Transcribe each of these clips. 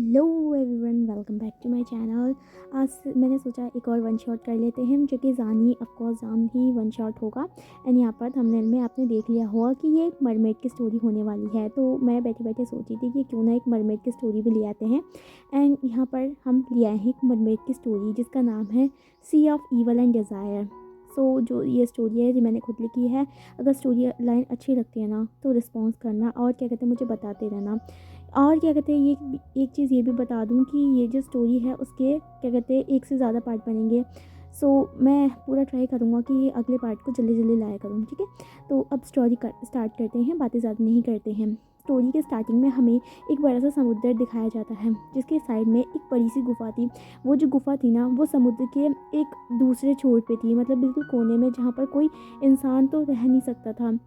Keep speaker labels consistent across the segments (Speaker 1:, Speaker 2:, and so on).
Speaker 1: Hello everyone, welcome back to my channel. आज मैंने सोचा एक और वन शॉट कर लेते हैं, जो कि जानी जान ही वन शॉट होगा। एंड यहाँ पर थंबनेल में आपने देख लिया होगा कि ये एक मरमेड की स्टोरी होने वाली है। तो मैं बैठे बैठे सोची थी कि क्यों ना एक मरमेड की स्टोरी भी ले आते हैं। एंड यहाँ पर हम ले आए हैं एक मरमेड की स्टोरी जिसका नाम है सी ऑफ ईवल एंड डिज़ायर। सो जो ये स्टोरी है, ये मैंने खुद लिखी है। अगर स्टोरी लाइन अच्छी लगती है ना तो रिस्पॉन्स करना, और क्या कहते हैं मुझे बताते रहना। और क्या कहते हैं, ये एक चीज़ ये भी बता दूं कि ये जो स्टोरी है उसके क्या कहते हैं एक से ज़्यादा पार्ट बनेंगे। सो मैं पूरा ट्राई करूँगा कि ये अगले पार्ट को जल्दी जल्दी लाया करूँ, ठीक है। तो अब स्टोरी स्टार्ट करते हैं, बातें ज़्यादा नहीं करते हैं। स्टोरी के स्टार्टिंग में हमें एक बड़ा सा समुद्र दिखाया जाता है, जिसके साइड में एक बड़ी सी गुफा थी। वो जो गुफा थी ना, वो समुद्र के एक दूसरे छोर पे थी, मतलब बिल्कुल कोने में, जहाँ पर कोई इंसान तो रह नहीं सकता था।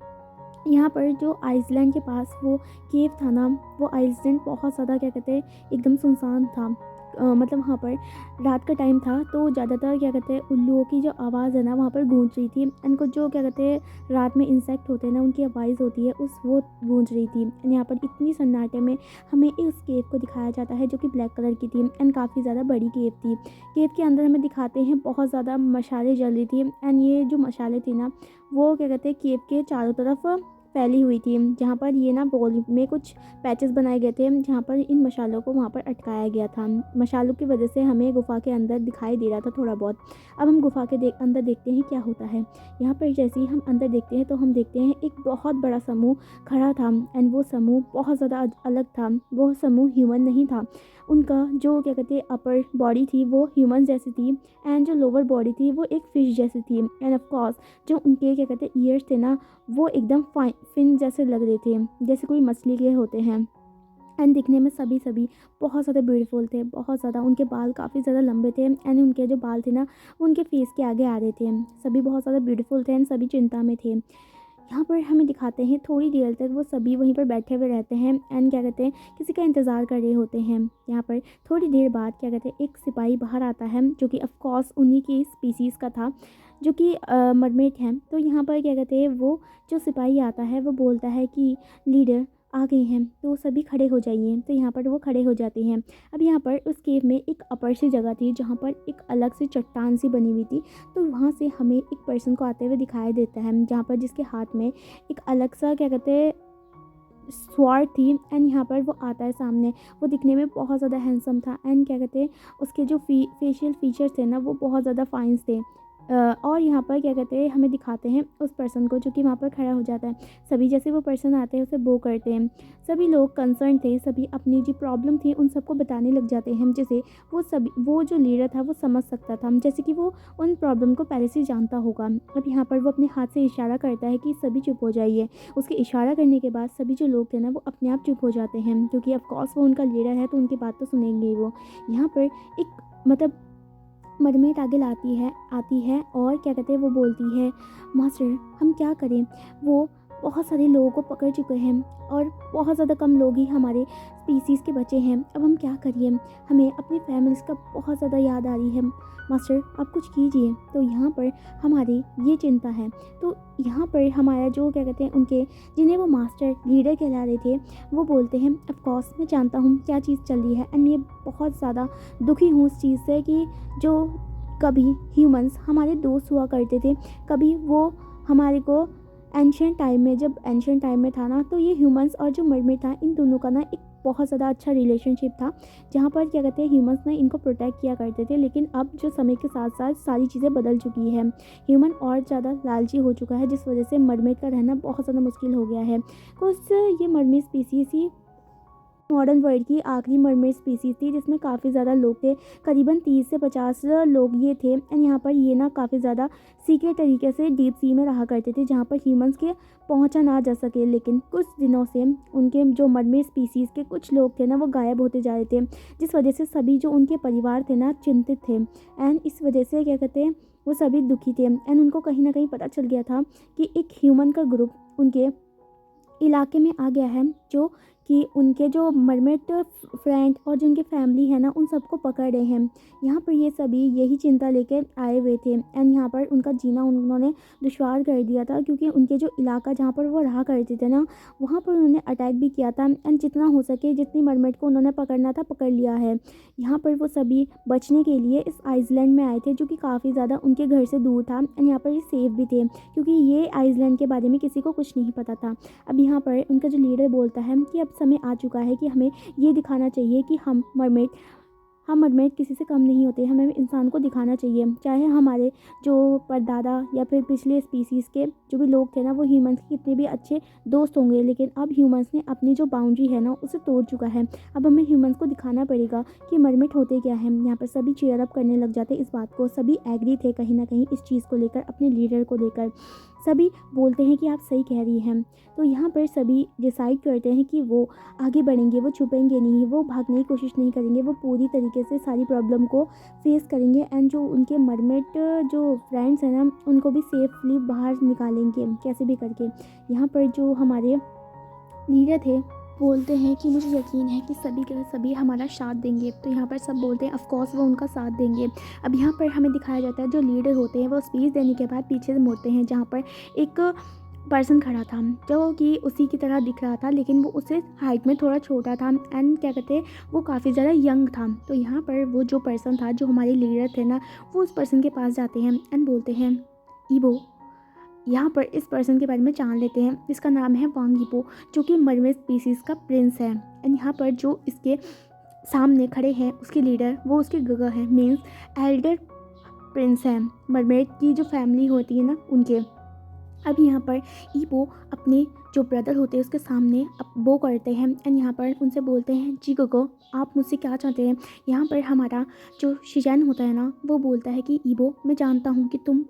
Speaker 1: यहाँ पर जो आइसलैंड के पास वो केव था ना, वो आइसलैंड बहुत ज़्यादा क्या कहते हैं एकदम सुनसान था। मतलब वहाँ पर रात का टाइम था, तो ज़्यादातर क्या कहते हैं उल्लुओं की जो आवाज़ है ना वहाँ पर गूंज रही थी। एंड कुछ जो क्या कहते हैं रात में इंसेक्ट होते हैं ना, उनकी आवाज़ होती है वो गूंज रही थी। एंड यहाँ पर इतनी सन्नाटे में हमें इस केव को दिखाया जाता है, जो कि ब्लैक कलर की थी एंड काफ़ी ज़्यादा बड़ी केव थी। केव के अंदर हमें दिखाते हैं बहुत ज़्यादा मशालें जल रही थी। एंड ये जो मशालें थी ना, वो क्या कहते हैं केव के चारों तरफ फैली हुई थी। जहाँ पर ये ना बॉल में कुछ पैचेस बनाए गए थे, जहाँ पर इन मशालों को वहाँ पर अटकाया गया था। मशालों की वजह से हमें गुफा के अंदर दिखाई दे रहा था थोड़ा बहुत। अब हम गुफा के अंदर देखते हैं क्या होता है। यहाँ पर जैसे ही हम अंदर देखते हैं तो हम देखते हैं एक बहुत बड़ा समूह खड़ा था। एंड वो समूह बहुत ज़्यादा अलग था। वो समूह ह्यूमन नहीं था। उनका जो क्या कहते हैं अपर बॉडी थी वो ह्यूमन जैसी थी, एंड जो लोअर बॉडी थी वो एक फिश जैसी थी। एंड ऑफ कोर्स जो उनके क्या कहते हैं ईयर्स थे ना, वो एकदम फिन जैसे लग रहे थे, जैसे कोई मछली के होते हैं। एंड दिखने में सभी बहुत ज़्यादा ब्यूटीफुल थे, बहुत ज़्यादा। उनके बाल काफ़ी ज़्यादा लंबे थे, एंड उनके जो बाल थे ना वो उनके फेस के आगे आ रहे थे। सभी बहुत ज़्यादा ब्यूटीफुल थे एंड सभी चिंता में थे। यहाँ पर हमें दिखाते हैं थोड़ी देर तक वो सभी वहीं पर बैठे हुए रहते हैं, एंड क्या कहते हैं किसी का इंतज़ार कर रहे होते हैं। यहाँ पर थोड़ी देर बाद क्या कहते हैं एक सिपाही बाहर आता है, जो कि ऑफ कोर्स उन्हीं की स्पीसीज़ का था, जो कि मरमेड हैं। तो यहाँ पर क्या कहते हैं वो जो सिपाही आता है वो बोलता है कि लीडर आ गए हैं, तो सभी खड़े हो जाइए। तो यहाँ पर वो खड़े हो जाते हैं। अब यहाँ पर उस केव में एक अपर सी जगह थी, जहाँ पर एक अलग से चट्टान सी बनी हुई थी। तो वहाँ से हमें एक पर्सन को आते हुए दिखाई देता है, जहाँ पर जिसके हाथ में एक अलग सा क्या कहते हैं स्वॉर्ड थी। एंड यहाँ पर वो आता है सामने। वो दिखने में बहुत ज़्यादा हैंडसम था, एंड क्या कहते हैं उसके जो फेशियल फीचर्स थे ना वो बहुत ज़्यादा फाइन थे। और यहाँ पर क्या कहते हैं हमें दिखाते हैं उस पर्सन को, जो कि वहाँ पर खड़ा हो जाता है। सभी जैसे वो पर्सन आते हैं उसे बो करते हैं। सभी लोग कंसर्न थे, सभी अपनी जो प्रॉब्लम थी उन सबको बताने लग जाते हैं। जैसे वो जो लीडर था वो समझ सकता था, जैसे कि वो उन प्रॉब्लम को पहले से जानता होगा। अब यहाँ पर वो अपने हाथ से इशारा करता है कि सभी चुप हो जाइए। उसके इशारा करने के बाद सभी जो लोग थे ना वो अपने आप चुप हो जाते हैं, क्योंकि ऑफकोर्स वो उनका लीडर है तो उनकी बात तो सुनेंगे ही वो। यहाँ पर एक मतलब मरमेड आगे आती है और क्या कहते हैं वो बोलती है, मास्टर हम क्या करें। वो बहुत सारे लोगों को पकड़ चुके हैं और बहुत ज़्यादा कम लोग ही हमारे स्पीसीज़ के बचे हैं। अब हम क्या करिए, हमें अपनी फैमिलीज़ का बहुत ज़्यादा याद आ रही है। मास्टर आप कुछ कीजिए। तो यहाँ पर हमारी ये चिंता है। तो यहाँ पर हमारा जो क्या कहते हैं उनके जिन्हें वो मास्टर लीडर कहला रहे थे वो बोलते हैं, ऑफ कोर्स मैं जानता हूँ क्या चीज़ चल रही है, एंड ये बहुत ज़्यादा दुखी हूँ उस चीज़ से कि जो कभी ह्यूमंस हमारे दोस्त हुआ करते थे, कभी वो हमारे को जब एंशियंट टाइम में था ना, तो ये ह्यूमंस और जो मरमेड था इन दोनों का ना एक बहुत ज़्यादा अच्छा रिलेशनशिप था, जहाँ पर क्या कहते हैं ह्यूमंस ने इनको प्रोटेक्ट किया करते थे। लेकिन अब जो समय के साथ साथ सारी चीज़ें बदल चुकी है, ह्यूमन और ज़्यादा लालची हो चुका है, जिस वजह से मरमेड का रहना बहुत ज़्यादा मुश्किल हो गया है। कुछ ये मरमेड स्पीसीज ही मॉडर्न वर्ल्ड की आखिरी मरमेड स्पीसीज थी, जिसमें काफ़ी ज़्यादा लोग थे, करीबन 30 से 50 लोग ये थे। एंड यहाँ पर ये ना काफ़ी ज़्यादा सीक्रेट तरीके से डीप सी में रहा करते थे, जहाँ पर ह्यूमंस के पहुँचा ना जा सके। लेकिन कुछ दिनों से उनके जो मरमेड स्पीसीज़ के कुछ लोग थे ना वो गायब होते जा रहे थे, जिस वजह से सभी जो उनके परिवार थे ना चिंतित थे। एंड इस वजह से क्या कहते हैं वो सभी दुखी थे। एंड उनको कहीं ना कहीं पता चल गया था कि एक ह्यूमन का ग्रुप उनके इलाके में आ गया है, जो कि उनके जो मरमेड फ्रेंड और जो उनकी फैमिली है ना उन सबको पकड़ रहे हैं। यहाँ पर ये सभी यही चिंता लेकर आए हुए थे एंड यहाँ पर उनका जीना उन्होंने दुश्वार कर दिया था, क्योंकि उनके जो इलाका जहाँ पर वो रहा करते थे ना वहाँ पर उन्होंने अटैक भी किया था एंड जितना हो सके जितनी मरमेड को उन्होंने पकड़ना था पकड़ लिया है। यहाँ पर वो सभी बचने के लिए इस आइसलैंड में आए थे जो कि काफ़ी ज़्यादा उनके घर से दूर था एंड यहाँ पर ये सेफ भी थे, क्योंकि ये आइसलैंड के बारे में किसी को कुछ नहीं पता था। अब यहाँ पर उनका जो लीडर बोलता है कि अब समय आ चुका है कि हमें ये दिखाना चाहिए कि हम मरमेड किसी से कम नहीं होते। हमें इंसान को दिखाना चाहिए, चाहे हमारे जो परदादा या फिर पिछले स्पीसीज़ के जो भी लोग थे ना वो ह्यूमंस के कितने भी अच्छे दोस्त होंगे, लेकिन अब ह्यूमंस ने अपनी जो बाउंड्री है ना उसे तोड़ चुका है। अब हमें ह्यूमंस को दिखाना पड़ेगा कि मरमेड होते क्या हैं। यहाँ पर सभी चीयर अप करने लग जाते इस बात को, सभी एग्री थे कहीं ना कहीं इस चीज़ को लेकर, अपने लीडर को लेकर। सभी बोलते हैं कि आप सही कह रही हैं। तो यहाँ पर सभी डिसाइड करते हैं कि वो आगे बढ़ेंगे, वो छुपेंगे नहीं, वो भागने की कोशिश नहीं करेंगे, वो पूरी तरीके से सारी प्रॉब्लम को फेस करेंगे एंड जो उनके मरमेड जो फ्रेंड्स हैं ना उनको भी सेफली बाहर निकालेंगे कैसे भी करके। यहाँ पर जो हमारे लीडर थे बोलते हैं कि मुझे यकीन है कि सभी के सभी हमारा साथ देंगे। तो यहाँ पर सब बोलते हैं ऑफ कोर्स वो उनका साथ देंगे। अब यहाँ पर हमें दिखाया जाता है जो लीडर होते हैं वो स्पीच देने के बाद पीछे से मुड़ते हैं, जहाँ पर एक पर्सन खड़ा था जो कि उसी की तरह दिख रहा था, लेकिन वो उससे हाइट में थोड़ा छोटा था एंड क्या कहते हैं वो काफ़ी ज़्यादा यंग था। तो यहाँ पर वो जो पर्सन था जो हमारे लीडर थे ना वो उस पर्सन के पास जाते हैं एंड बोलते हैं ईबो। यहाँ पर इस पर्सन के बारे में जान लेते हैं, इसका नाम है वांग यीबो जो कि मरमेड स्पीसीज़ का प्रिंस है। एंड यहाँ पर जो इसके सामने खड़े हैं उसके लीडर वो उसके गगा है, मीन्स एल्डर प्रिंस हैं मरमेड की जो फैमिली होती है ना उनके। अब यहाँ पर ईबो अपने जो ब्रदर होते हैं उसके सामने अब वो करते हैं एंड यहाँ पर उनसे बोलते हैं जी गोगो आप मुझसे क्या चाहते हैं। यहाँ पर हमारा जो शिजैन होता है ना वो बोलता है कि ईबो मैं जानता हूँ कि तुम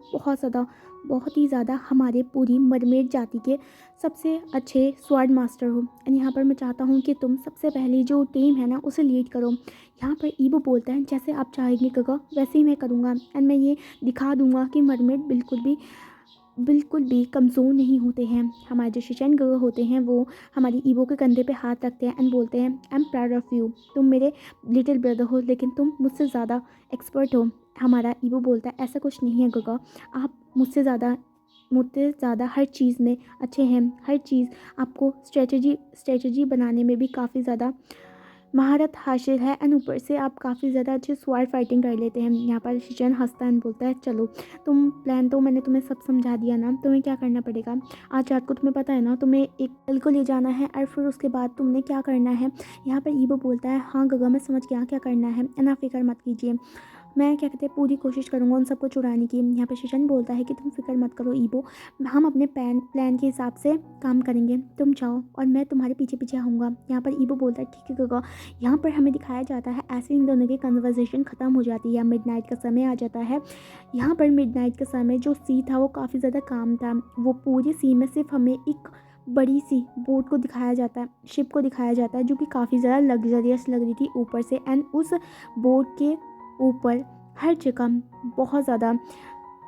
Speaker 1: बहुत ही ज़्यादा हमारे पूरी मरमेड जाति के सबसे अच्छे स्वॉर्ड मास्टर हो एंड यहाँ पर मैं चाहता हूँ कि तुम सबसे पहली जो टीम है ना उसे लीड करो। यहाँ पर ईबो बोलता है जैसे आप चाहेंगे गोगो वैसे ही मैं करूँगा एंड मैं ये दिखा दूँगा कि मरमेड बिल्कुल भी कमज़ोर नहीं होते हैं। हमारे जो शिशैन गर्ल होते हैं वो हमारी ईबो के कंधे पे हाथ रखते हैं एंड बोलते हैं I am proud of you, तुम मेरे लिटिल ब्रदर हो लेकिन तुम मुझसे ज़्यादा एक्सपर्ट हो। हमारा ईबो बोलता है ऐसा कुछ नहीं है गोगा, आप मुझसे ज़्यादा हर चीज़ में अच्छे हैं, हर चीज़ आपको स्ट्रेटजी बनाने में भी काफ़ी ज़्यादा महारत हासिल है एंड ऊपर से आप काफ़ी ज़्यादा अच्छे स्वॉर्ड फाइटिंग कर लेते हैं। यहाँ पर शिजन हंसता है बोलता है चलो तुम प्लान तो मैंने तुम्हें सब समझा दिया ना, तुम्हें क्या करना पड़ेगा। आज रात को तुम्हें पता है ना तुम्हें एक कल को ले जाना है और फिर उसके बाद तुमने क्या करना है। यहाँ पर ईबो बोलता है हाँ गगा मैं समझ गया क्या करना है एंड आप फिक्र मत कीजिए, मैं क्या कहते हैं पूरी कोशिश करूँगा उन सबको छुड़ाने की। यहाँ पर शिशन बोलता है कि तुम फिक्र मत करो ईबो, हम अपने प्लान के हिसाब से काम करेंगे, तुम जाओ और मैं तुम्हारे पीछे पीछे आऊँगा। यहाँ पर ईबो बोलता है ठीक है गगा। यहाँ पर हमें दिखाया जाता है ऐसे इन दोनों की कन्वर्सेशन ख़त्म हो जाती है, मिडनाइट का समय आ जाता है। यहाँ पर मिडनाइट का समय जो सी था वो काफ़ी ज़्यादा काम था, वो पूरी सी में सिर्फ हमें एक बड़ी सी बोट को दिखाया जाता है, शिप को दिखाया जाता है जो कि काफ़ी ज़्यादा लग्जरियस लग रही थी ऊपर से एंड उस बोट के ऊपर हर जगह बहुत ज़्यादा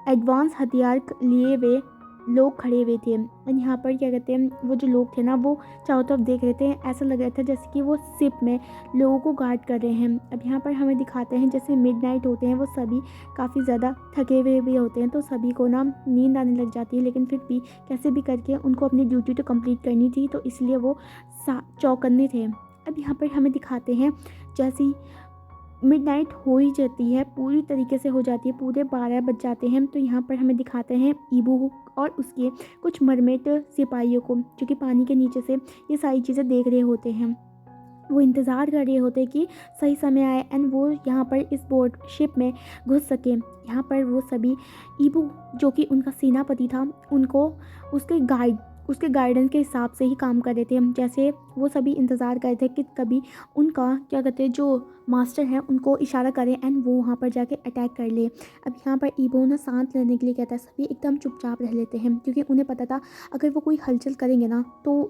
Speaker 1: एडवांस हथियार लिए हुए लोग खड़े हुए थे। और यहाँ पर क्या कहते हैं वो जो लोग थे ना वो चारों तरफ देख रहे थे, ऐसा लग रहा था जैसे कि वो शिप में लोगों को गार्ड कर रहे हैं। अब यहाँ पर हमें दिखाते हैं जैसे मिडनाइट होते हैं वो सभी काफ़ी ज़्यादा थके हुए भी होते हैं, तो सभी को ना नींद आने लग जाती है, लेकिन फिर भी कैसे भी करके उनको अपनी ड्यूटी तो कंप्लीट करनी थी, तो इसलिए वो चौकन्ने थे। अब यहाँ पर हमें दिखाते हैं जैसी मिडनाइट हो ही जाती है, पूरी तरीके से हो जाती है, पूरे 12 बज जाते हैं। तो यहाँ पर हमें दिखाते हैं ईबो और उसके कुछ मरमेड सिपाहियों को जो कि पानी के नीचे से ये सारी चीज़ें देख रहे होते हैं। वो इंतज़ार कर रहे होते कि सही समय आए एंड वो यहाँ पर इस बोट शिप में घुस सके। यहाँ पर वो सभी ईबो जो कि उनका सेनापति था उनको उसके गाइडेंस के हिसाब से ही काम कर रहे थे। जैसे वो सभी इंतज़ार कर रहे थे कि कभी उनका क्या कहते हैं जो मास्टर हैं उनको इशारा करें एंड वो वहाँ पर जाके अटैक कर ले। अब यहाँ पर ईबो ना सांस लेने के लिए कहता है, सभी एकदम चुपचाप रह लेते हैं क्योंकि उन्हें पता था अगर वो कोई हलचल करेंगे ना तो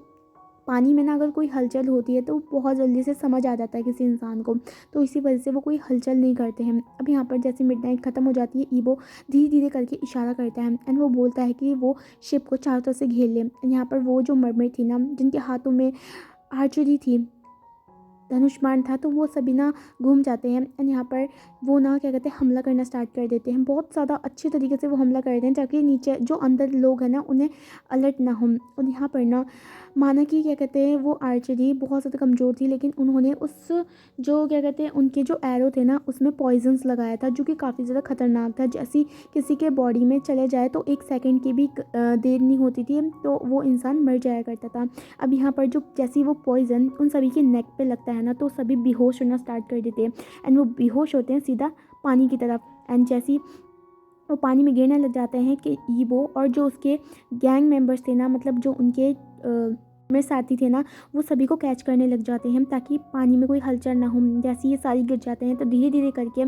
Speaker 1: पानी में ना अगर कोई हलचल होती है तो बहुत जल्दी से समझ आ जाता है किसी इंसान को, तो इसी वजह से वो कोई हलचल नहीं करते हैं। अब यहाँ पर जैसे मिडनाइट ख़त्म हो जाती है ईबो धीरे धीरे करके इशारा करता है एंड वो बोलता है कि वो शिप को चारों तरफ से घेर ले। यहाँ पर वो जो मरमेड थी ना जिनके हाथों में आर्चरी थी, धनुष्मान था, तो वो सभी ना घूम जाते हैं एंड यहाँ पर वो ना क्या कहते हैं हमला करना स्टार्ट कर देते हैं। बहुत ज़्यादा अच्छी तरीके से वो हमला करते हैं ताकि नीचे जो अंदर लोग हैं ना उन्हें अलर्ट ना हो। और यहाँ पर ना माना कि क्या कहते हैं वो आर्चरी बहुत ज़्यादा कमज़ोर थी, लेकिन उन्होंने उस जो क्या कहते हैं उनके जो एरो थे ना उसमें पॉइजन्स लगाया था जो कि काफ़ी ज़्यादा खतरनाक था। जैसे किसी के बॉडी में चले जाए तो 1 सेकंड की भी देर नहीं होती थी तो वो इंसान मर जाया करता था। अब यहाँ पर जो जैसे ही वो पॉइज़न उन सभी के नेक पे लगता है ना तो सभी बेहोश होना स्टार्ट कर देते हैं एंड वो बेहोश होते हैं सीधा पानी की तरफ। एंड जैसे ही वो पानी में गिरने लग जाते हैं कि ईबो और जो उसके गैंग मेंबर्स थे ना, मतलब जो उनके में साथी थे ना, वो सभी को कैच करने लग जाते हैं ताकि पानी में कोई हलचल ना हो। जैसे ये सारी गिर जाते हैं तो धीरे धीरे करके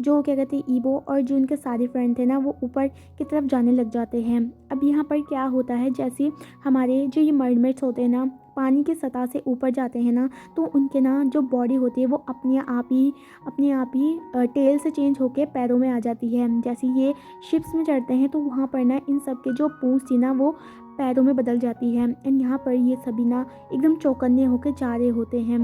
Speaker 1: जो क्या कहते हैं ईबो और जो उनके सारे फ्रेंड थे ना वो ऊपर की तरफ जाने लग जाते हैं। अब यहाँ पर क्या होता है, जैसे हमारे जो ये मरमेड्स होते हैं ना पानी की सतह से ऊपर जाते हैं ना तो उनके ना जो बॉडी होती है वो अपने आप ही टेल से चेंज होके पैरों में आ जाती है। जैसे ये शिप्स में चढ़ते हैं तो वहाँ पर ना इन सब के जो पूंछ थी ना वो पैरों में बदल जाती है एंड यहाँ पर ये सभी ना एकदम चौकन्ने होकर जा रहे होते हैं।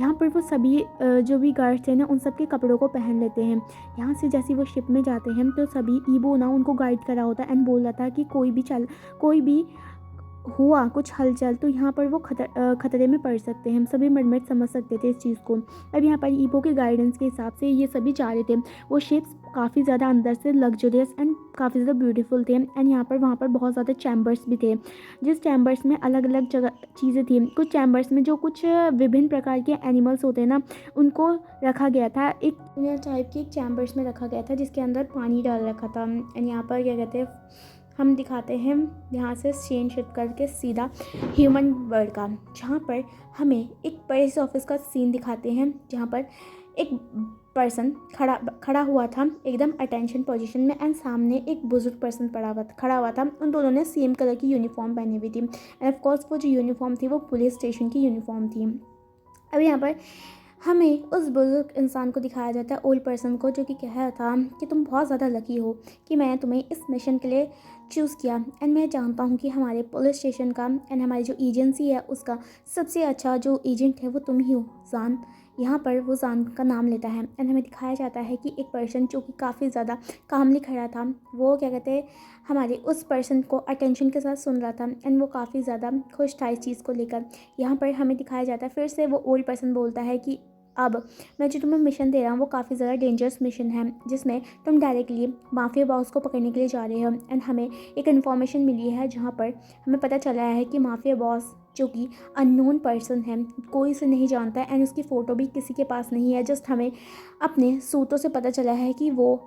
Speaker 1: यहाँ पर वो सभी जो भी गार्ड्स हैं ना उन सब के कपड़ों को पहन लेते हैं। यहाँ से जैसे वो शिप में जाते हैं तो सभी ईबो ना उनको गाइड करा होता है एंड बोल रहा था कि कोई भी हुआ कुछ हलचल तो यहाँ पर वो खतरे में पड़ सकते हैं। हम सभी मरमेड समझ सकते थे इस चीज़ को। अब यहाँ पर ईबो के गाइडेंस के हिसाब से ये सभी जा रहे थे। वो शिप्स काफ़ी ज़्यादा अंदर से लग्जरियस एंड काफ़ी ज़्यादा ब्यूटीफुल थे एंड यहाँ पर वहाँ पर बहुत ज़्यादा चैम्बर्स भी थे, जिस चैम्बर्स में अलग अलग जगह चीज़ें थी। कुछ चैम्बर्स में जो कुछ विभिन्न प्रकार के एनिमल्स होते हैं ना उनको रखा गया था, एक टाइप के चैम्बर्स में रखा गया था जिसके अंदर पानी डाल रखा था। एंड यहाँ पर क्या कहते हैं हम दिखाते हैं यहाँ से चेन शिफ्ट करके सीधा ह्यूमन वर्ल्ड का, जहाँ पर हमें एक बड़े से ऑफिस का सीन दिखाते हैं जहाँ पर एक पर्सन खड़ा हुआ था एकदम अटेंशन पोजीशन में एंड सामने एक बुजुर्ग पर्सन खड़ा हुआ था। उन दोनों ने सेम कलर की यूनिफॉर्म पहनी हुई थी एंड ऑफ कोर्स वो जो यूनिफॉर्म थी वो पुलिस स्टेशन की यूनिफॉर्म थी। अब यहाँ पर हमें उस बुजुर्ग इंसान को दिखाया जाता है, ओल्ड पर्सन को, जो कि कह रहा था कि तुम बहुत ज़्यादा लकी हो कि मैंने तुम्हें इस मिशन के लिए चूज़ किया एंड मैं जानता हूँ कि हमारे पुलिस स्टेशन का एंड हमारी जो एजेंसी है उसका सबसे अच्छा जो एजेंट है वो तुम ही हो जान। यहाँ पर वो जान का नाम लेता है एंड हमें दिखाया जाता है कि एक पर्सन जो कि काफ़ी ज़्यादा कामली खड़ा था वो क्या कहते हैं हमारे उस पर्सन को अटेंशन के साथ सुन रहा था एंड वो काफ़ी ज़्यादा खुश था इस चीज़ को लेकर। यहाँ पर हमें दिखाया जाता है फिर से वो ओल्ड पर्सन बोलता है कि अब मैं जो तुम्हें मिशन दे रहा हूँ वो काफ़ी ज़्यादा डेंजरस मिशन है जिसमें तुम डायरेक्टली माफिया बॉस को पकड़ने के लिए जा रहे हो एंड हमें एक इन्फॉर्मेशन मिली है जहाँ पर हमें पता चला है कि माफिया बॉस जो कि अननोन पर्सन है, कोई इसे नहीं जानता है एंड उसकी फ़ोटो भी किसी के पास नहीं है। जस्ट हमें अपने सूत्रों से पता चला है कि वो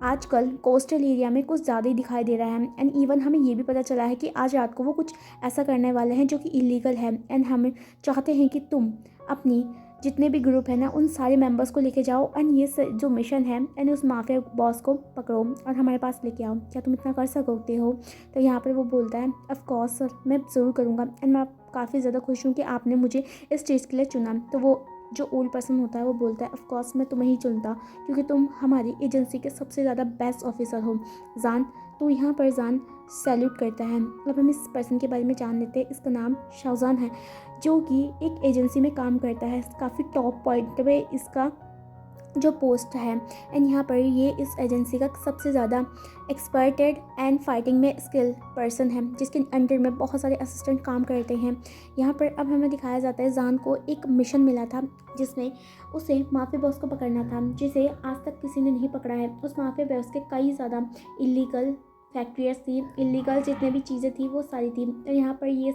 Speaker 1: आजकल कोस्टल एरिया में कुछ ज़्यादा ही दिखाई दे रहा है एंड इवन हमें ये भी पता चला है कि आज रात को वो कुछ ऐसा करने वाले हैं जो कि इलीगल है एंड हम चाहते हैं कि तुम अपनी जितने भी ग्रुप है ना उन सारे मेंबर्स को लेके जाओ एंड ये जो मिशन है एंड उस माफिया बॉस को पकड़ो और हमारे पास लेके आओ। क्या तुम इतना कर सकते हो? तो यहाँ पर वो बोलता है ऑफ कोर्स सर, मैं ज़रूर करूँगा एंड मैं काफ़ी ज़्यादा खुश हूँ कि आपने मुझे इस चीज़ के लिए चुना। तो वो जो ओल्ड पर्सन होता है वो बोलता है ऑफ कोर्स मैं तुम्हें ही चुनता क्योंकि तुम हमारी एजेंसी के सबसे ज़्यादा बेस्ट ऑफिसर हो जान। तो यहाँ पर जान सैल्यूट करता है। अब हम इस पर्सन के बारे में जान लेते हैं। इसका नाम शाहजान है जो कि एक एजेंसी में काम करता है, काफ़ी टॉप पॉइंट पे इसका जो पोस्ट है एंड यहाँ पर ये इस एजेंसी का सबसे ज़्यादा एक्सपर्टेड एंड फाइटिंग में स्किल पर्सन है जिसके अंडर में बहुत सारे असिस्टेंट काम करते हैं। यहाँ पर अब हमें दिखाया जाता है जान को एक मिशन मिला था जिसमें उसे माफिया बॉस को पकड़ना था जिसे आज तक किसी ने नहीं पकड़ा है। उस माफिया बॉस के कई ज़्यादा इलीगल फैक्ट्रियाँ थी, इलीगल जितने भी चीज़ें थी वो सारी थी। और यहाँ पर ये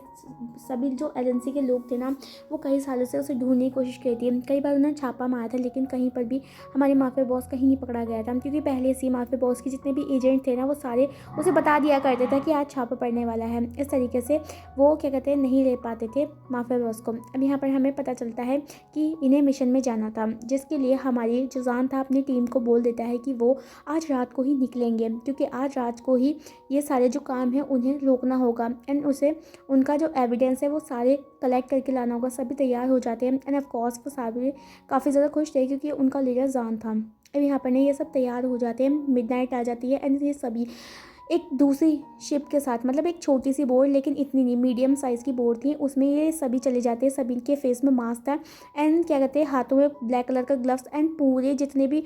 Speaker 1: सभी जो एजेंसी के लोग थे ना वो कई सालों से उसे ढूंढने की कोशिश की थी। कई बार उन्होंने छापा मारा था लेकिन कहीं पर भी हमारे माफिया बॉस कहीं नहीं पकड़ा गया था क्योंकि पहले से माफिया बॉस के जितने भी एजेंट थे ना वो सारे उसे बता दिया करते थे कि आज छापा पड़ने वाला है। इस तरीके से वो क्या कहते हैं नहीं ले पाते थे माफिया बॉस को। अब यहाँ पर हमें पता चलता है कि इन्हें मिशन में जाना था जिसके लिए हमारी जो जान था अपनी टीम को बोल देता है कि वो आज रात को ही निकलेंगे क्योंकि आज रात को ही ये सारे जो काम हैं उन्हें रोकना होगा एंड उसे उनका जो एविडेंस है वो सारे कलेक्ट करके लाना होगा। सभी तैयार हो जाते हैं एंड ऑफ कोर्स वो सारे काफ़ी ज़्यादा खुश थे क्योंकि उनका लीडर जान था। अब यहाँ पर ये सब तैयार हो जाते हैं, मिडनाइट आ जाती है एंड ये सभी एक दूसरी शिप के साथ, मतलब एक छोटी सी बोट लेकिन इतनी नहीं, मीडियम साइज़ की बोट थी, उसमें ये सभी चले जाते हैं। सभी के फेस में मास्क था एंड क्या कहते हैं हाथों में ब्लैक कलर का ग्लव्स एंड पूरे जितने भी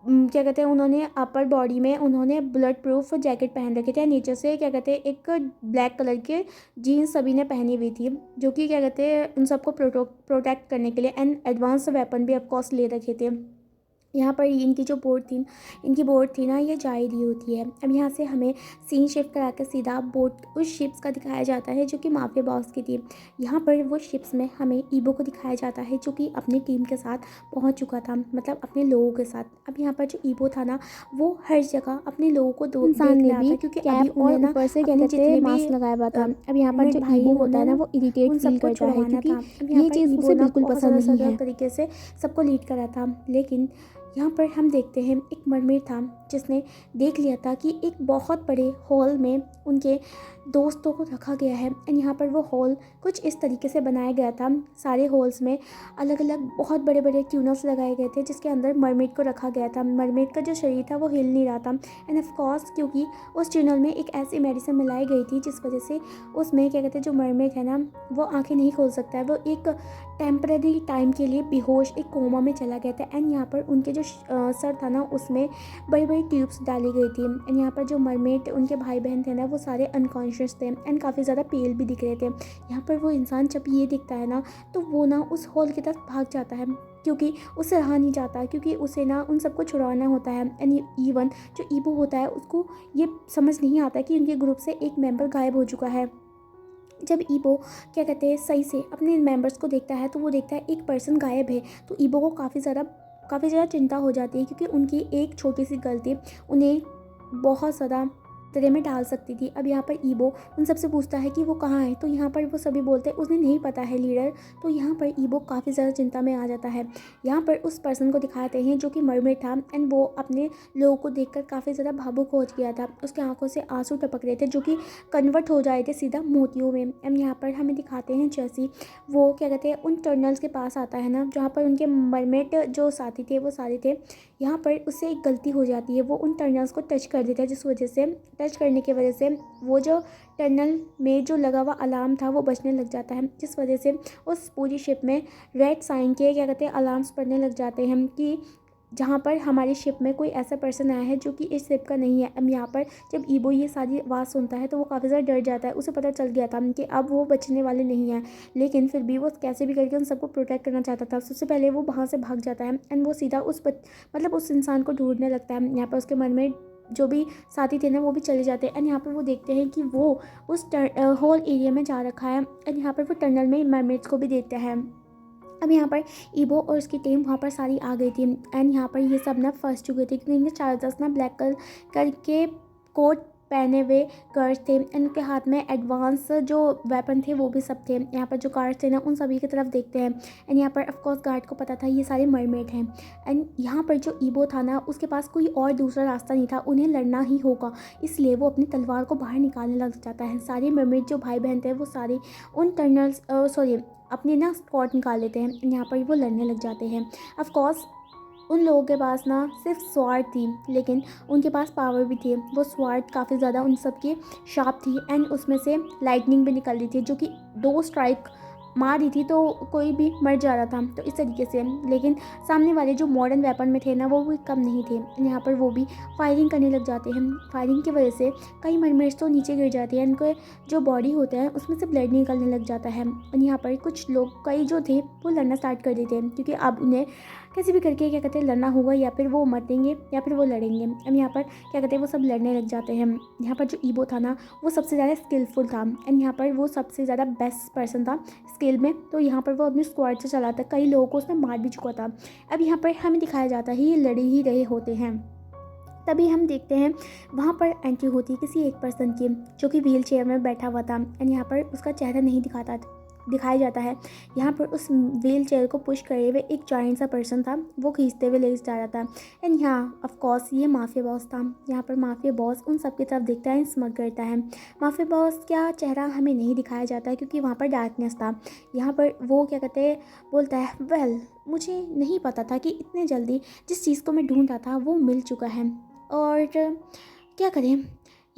Speaker 1: क्या कहते हैं उन्होंने अपर बॉडी में उन्होंने बुलेट प्रूफ जैकेट पहन रखे थे। नीचे से क्या कहते हैं एक ब्लैक कलर के जीन्स सभी ने पहनी हुई थी, जो कि क्या कहते हैं उन सबको प्रोटेक्ट करने के लिए एंड एडवांस वेपन भी ऑफकोर्स ले रखे थे। यहाँ पर इनकी जो बोट थी ना, ये जा ही रही होती है। अब यहाँ से हमें सीन शिफ्ट करा के सीधा बोट उस शिप्स का दिखाया जाता है जो कि माफिया बॉस की थी। यहाँ पर वो शिप्स में हमें ईबो को दिखाया जाता है जो कि अपनी टीम के साथ पहुँच चुका था, मतलब अपने लोगों के साथ। अब यहाँ पर जो ईबो था ना, वो हर जगह अपने लोगों को
Speaker 2: इंसान
Speaker 1: देख
Speaker 2: ने
Speaker 1: रहा
Speaker 2: भी
Speaker 1: था, क्योंकि
Speaker 2: कैप
Speaker 1: अभी उन्हें
Speaker 2: और
Speaker 1: ना
Speaker 2: ऊपर से क्या
Speaker 1: अपने
Speaker 2: कहते हैं
Speaker 1: जितने भी
Speaker 2: मास्क लगाया हुआ था। अब यहाँ पर जो
Speaker 1: भाई
Speaker 2: ईबो होता है
Speaker 1: उन्हें
Speaker 2: ना,
Speaker 1: ना
Speaker 2: वो इरिटेट
Speaker 1: उन
Speaker 2: फील
Speaker 1: सबको
Speaker 2: करता है
Speaker 1: छुड़वाना
Speaker 2: क्योंकि
Speaker 1: था। अब यहाँ
Speaker 2: ये
Speaker 1: पर
Speaker 2: चीज़
Speaker 1: ईबो
Speaker 2: उसे
Speaker 1: ना
Speaker 2: बिल्कुल
Speaker 1: बहुत
Speaker 2: पसंद
Speaker 1: ज़्यादा
Speaker 2: नहीं
Speaker 1: सरल
Speaker 2: है।
Speaker 1: तरीके से सबको लीड करा था। लेकिन यहाँ पर हम देखते हैं एक मरमेड था जिसने देख लिया था कि एक बहुत बड़े हॉल में उनके दोस्तों को रखा गया है एंड यहाँ पर वो हॉल कुछ इस तरीके से बनाया गया था। सारे हॉल्स में अलग अलग बहुत बड़े बड़े ट्यूनर्स लगाए गए थे जिसके अंदर मरमेड को रखा गया था। मरमेड का जो शरीर था वो हिल नहीं रहा था एंड ऑफ कोर्स क्योंकि उस ट्यूनर में एक ऐसी मेडिसिन मिलाई गई थी जिस वजह से उसमें क्या कहते हैं जो मरमेड है ना, वो आंखें नहीं खोल सकता है। वो एक टेम्पररी टाइम के लिए बेहोश एक कोमा में चला गया था एंड यहाँ पर उनके जो सर था ना, उसमें बड़ी बड़ी ट्यूब्स डाली गई थी एंड यहाँ पर जो मरमेड उनके भाई बहन थे ना, वो सारे अनकॉन्शियस थे एंड काफ़ी ज़्यादा पेल भी दिख रहे थे। यहाँ पर वो इंसान जब ये दिखता है ना, तो वो ना उस हॉल की तरफ भाग जाता है क्योंकि उससे रहा नहीं जाता, क्योंकि उसे ना उन सबको छुड़वाना होता है एंड इवन जो ईबो होता है उसको ये समझ नहीं आता कि उनके ग्रुप से एक मेंबर गायब हो चुका है। जब ईबो क्या कहते हैं सही से अपने मेंबर्स को देखता है तो वो देखता है एक पर्सन गायब है, तो ईबो को काफ़ी ज़्यादा चिंता हो जाती है, क्योंकि उनकी एक छोटी सी गलती उन्हें बहुत ज़्यादा खतरे में डाल सकती थी। अब यहाँ पर ईबो उन सबसे पूछता है कि वो कहाँ है, तो यहाँ पर वो सभी बोलते हैं उन्हें नहीं पता है लीडर। तो यहाँ पर ईबो काफ़ी ज़्यादा चिंता में आ जाता है। यहाँ पर उस पर्सन को दिखाते हैं जो कि मरमेड था एंड वो अपने लोगों को देखकर काफ़ी ज़्यादा भावुक हो गया था। उसके आंखों से आंसू टपक रहे थे जो कि कन्वर्ट हो जाए थे सीधा मोतियों में। एंड यहाँ पर हमें दिखाते हैं जैसी वो क्या कहते हैं उन टर्नल्स के पास आता है ना, जहाँ पर उनके मरमेड जो साथी थे वो सारे थे। यहाँ पर उससे एक गलती हो जाती है, वो उन टर्नल्स को टच कर देता है, जिस वजह से टच करने की वजह से वो जो टनल में जो लगा हुआ अलार्म था वो बजने लग जाता है, जिस वजह से उस पूरी शिप में रेड साइन के क्या कहते हैं अलार्म्स पड़ने लग जाते हैं कि जहाँ पर हमारी शिप में कोई ऐसा पर्सन आया है जो कि इस शिप का नहीं है। अब यहाँ पर जब ईबो ये सारी आवाज़ सुनता है तो वो काफ़ी ज़्यादा डर जाता है। उसे पता चल गया था कि अब वो बचने वाले नहीं हैं, लेकिन फिर भी वो कैसे भी करके उन सबको प्रोटेक्ट करना चाहता था। सबसे पहले वो वहाँ से भाग जाता है एंड वो सीधा मतलब उस इंसान को ढूंढने लगता है। यहाँ पर उसके मन में जो भी साथी थे ना वो भी चले जाते हैं एंड यहाँ पर वो देखते हैं कि वो उस होल एरिया में जा रखा है एंड यहाँ पर वो टनल में मरमेड्स को भी देखता है। अब यहाँ पर ईबो और उसकी टीम वहाँ पर सारी आ गई थी एंड यहाँ पर ये सब ना फंस चुके थे, क्योंकि इनके चार्जर्स ना ब्लैक कलर करके कोट पहने हुए गार्ड्स थे एंड उनके हाथ में एडवांस जो वेपन थे वो भी सब थे। यहाँ पर जो गार्ड्स थे ना उन सभी की तरफ देखते हैं एंड यहाँ पर ऑफकोर्स गार्ड को पता था ये सारे मरमेड हैं एंड यहाँ पर जो ईबो था ना उसके पास कोई और दूसरा रास्ता नहीं था, उन्हें लड़ना ही होगा, इसलिए वो अपनी तलवार को बाहर निकालने लग जाता है। सारे मरमेड जो भाई बहन थे वो सारे उन टर्नल्स अपने ना स्क्वाड निकाल लेते हैं, यहाँ पर वो लड़ने लग जाते हैं। ऑफ कोर्स उन लोगों के पास ना सिर्फ स्वार्ड थी, लेकिन उनके पास पावर भी थी। वो स्वार्ड काफ़ी ज़्यादा उन सब की शार्प थी एंड उसमें से लाइटनिंग भी निकल रही थी, जो कि 2 स्ट्राइक मार रही थी तो कोई भी मर जा रहा था, तो इस तरीके से। लेकिन सामने वाले जो मॉडर्न वेपन में थे ना वो भी कम नहीं थे, यहाँ पर वो भी फायरिंग करने लग जाते हैं। फायरिंग की वजह से कई मरमेड्स तो नीचे गिर जाती हैं, उनके जो बॉडी होता है उसमें से ब्लड निकलने लग जाता है और यहाँ पर कुछ लोग कई जो थे वो लड़ना स्टार्ट कर देते हैं, क्योंकि अब उन्हें कैसे भी करके क्या कहते हैं लड़ना होगा, या फिर वो मरेंगे या फिर वो लड़ेंगे। अब यहाँ पर क्या कहते हैं वो सब लड़ने लग जाते हैं। यहाँ पर जो ईबो था ना वो सबसे ज़्यादा स्किलफुल था एंड यहाँ पर वो सबसे ज़्यादा बेस्ट पर्सन था स्किल में, तो यहाँ पर वो अपने स्क्वाड से चलाता, कई लोगों को उसने मार भी चुका था। अब यहाँ पर हमें दिखाया जाता है ये लड़ ही रहे होते हैं। तभी हम देखते हैं वहाँ पर एंट्री होती है किसी एक पर्सन की जो कि व्हील चेयर में बैठा हुआ था एंड यहाँ पर उसका चेहरा नहीं दिखाया जाता है। यहाँ पर उस व्हील चेयर को पुश करे हुए एक जॉइंट सा पर्सन था, वो खींचते हुए ले जा रहा था एंड यहाँ ऑफ कोर्स ये माफिया बॉस था। यहाँ पर माफिया बॉस उन सब की तरफ देखता है, स्मग करता है। माफिया बॉस का चेहरा हमें नहीं दिखाया जाता है क्योंकि वहाँ पर डार्कनेस था। यहाँ पर वो क्या कहते हैं बोलता है वेल मुझे नहीं पता था कि इतने जल्दी जिस चीज़ को मैं ढूंढ रहा था वो मिल चुका है, और क्या करें।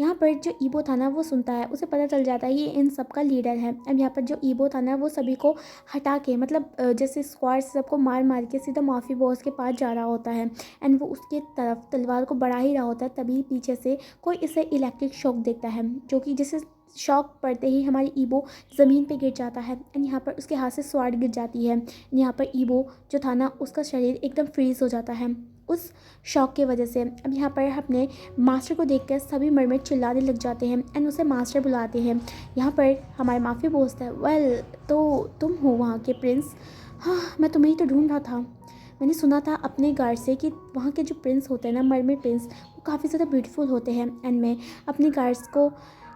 Speaker 1: यहाँ पर जो ईबो था ना वो सुनता है, उसे पता चल जाता है ये इन सब का लीडर है। अब यहाँ पर जो ईबो था ना वो सभी को हटा के मतलब जैसे स्क्वाड सबको मार मार के सीधा माफ़ी बॉस के पास जा रहा होता है एंड वो उसके तरफ तलवार को बढ़ा ही रहा होता है, तभी पीछे से कोई इसे इलेक्ट्रिक शॉक देता है, जो कि जिसे शॉक पड़ते ही हमारी ईबो ज़मीन पे गिर जाता है एंड यहाँ पर उसके हाथ से स्वाड गिर जाती है। यहाँ पर ईबो जो था ना उसका शरीर एकदम फ्रीज हो जाता है उस शॉक की वजह से। अब यहाँ पर अपने मास्टर को देखकर सभी मरमेड चिल्लाने लग जाते हैं एंड उसे मास्टर बुलाते हैं। यहाँ पर हमारे माफ़ी बोलता है, वेल तो तुम हो वहाँ के प्रिंस। हाँ, मैं तुम्हें ही तो ढूंढ रहा था। मैंने सुना था अपने गार्ड से कि वहाँ के जो प्रिंस होते हैं ना, मरमेड प्रिंस, वो काफ़ी ज़्यादा ब्यूटीफुल होते हैं एंड मैं अपने गार्ड्स को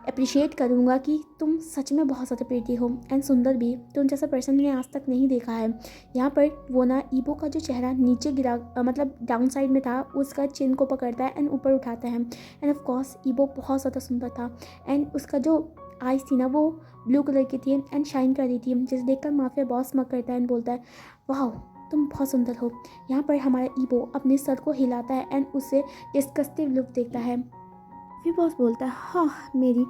Speaker 1: अप्रिशिएट करूँगा कि तुम सच में बहुत ज़्यादा प्रीटी हो एंड सुंदर भी। तुम जैसा पर्सन मैंने आज तक नहीं देखा है। यहाँ पर वो ना ईबो का जो चेहरा नीचे गिरा मतलब डाउन साइड में था, उसका चिन को पकड़ता है एंड ऊपर उठाता है एंड ऑफ कोर्स ईबो बहुत ज़्यादा सुंदर था एंड उसका जो आइज़ थी ना वो ब्लू कलर की थी एंड शाइन कर रही थी, जिसे देखकर माफिया बॉस स्मक करता है एंड बोलता है, वाह तुम बहुत सुंदर हो। यहाँ पर हमारा ईबो अपने सर को हिलाता है एंड उससे डिस्गस्टिव लुक देखता है। फिर बॉस बोलता है, हाँ मेरी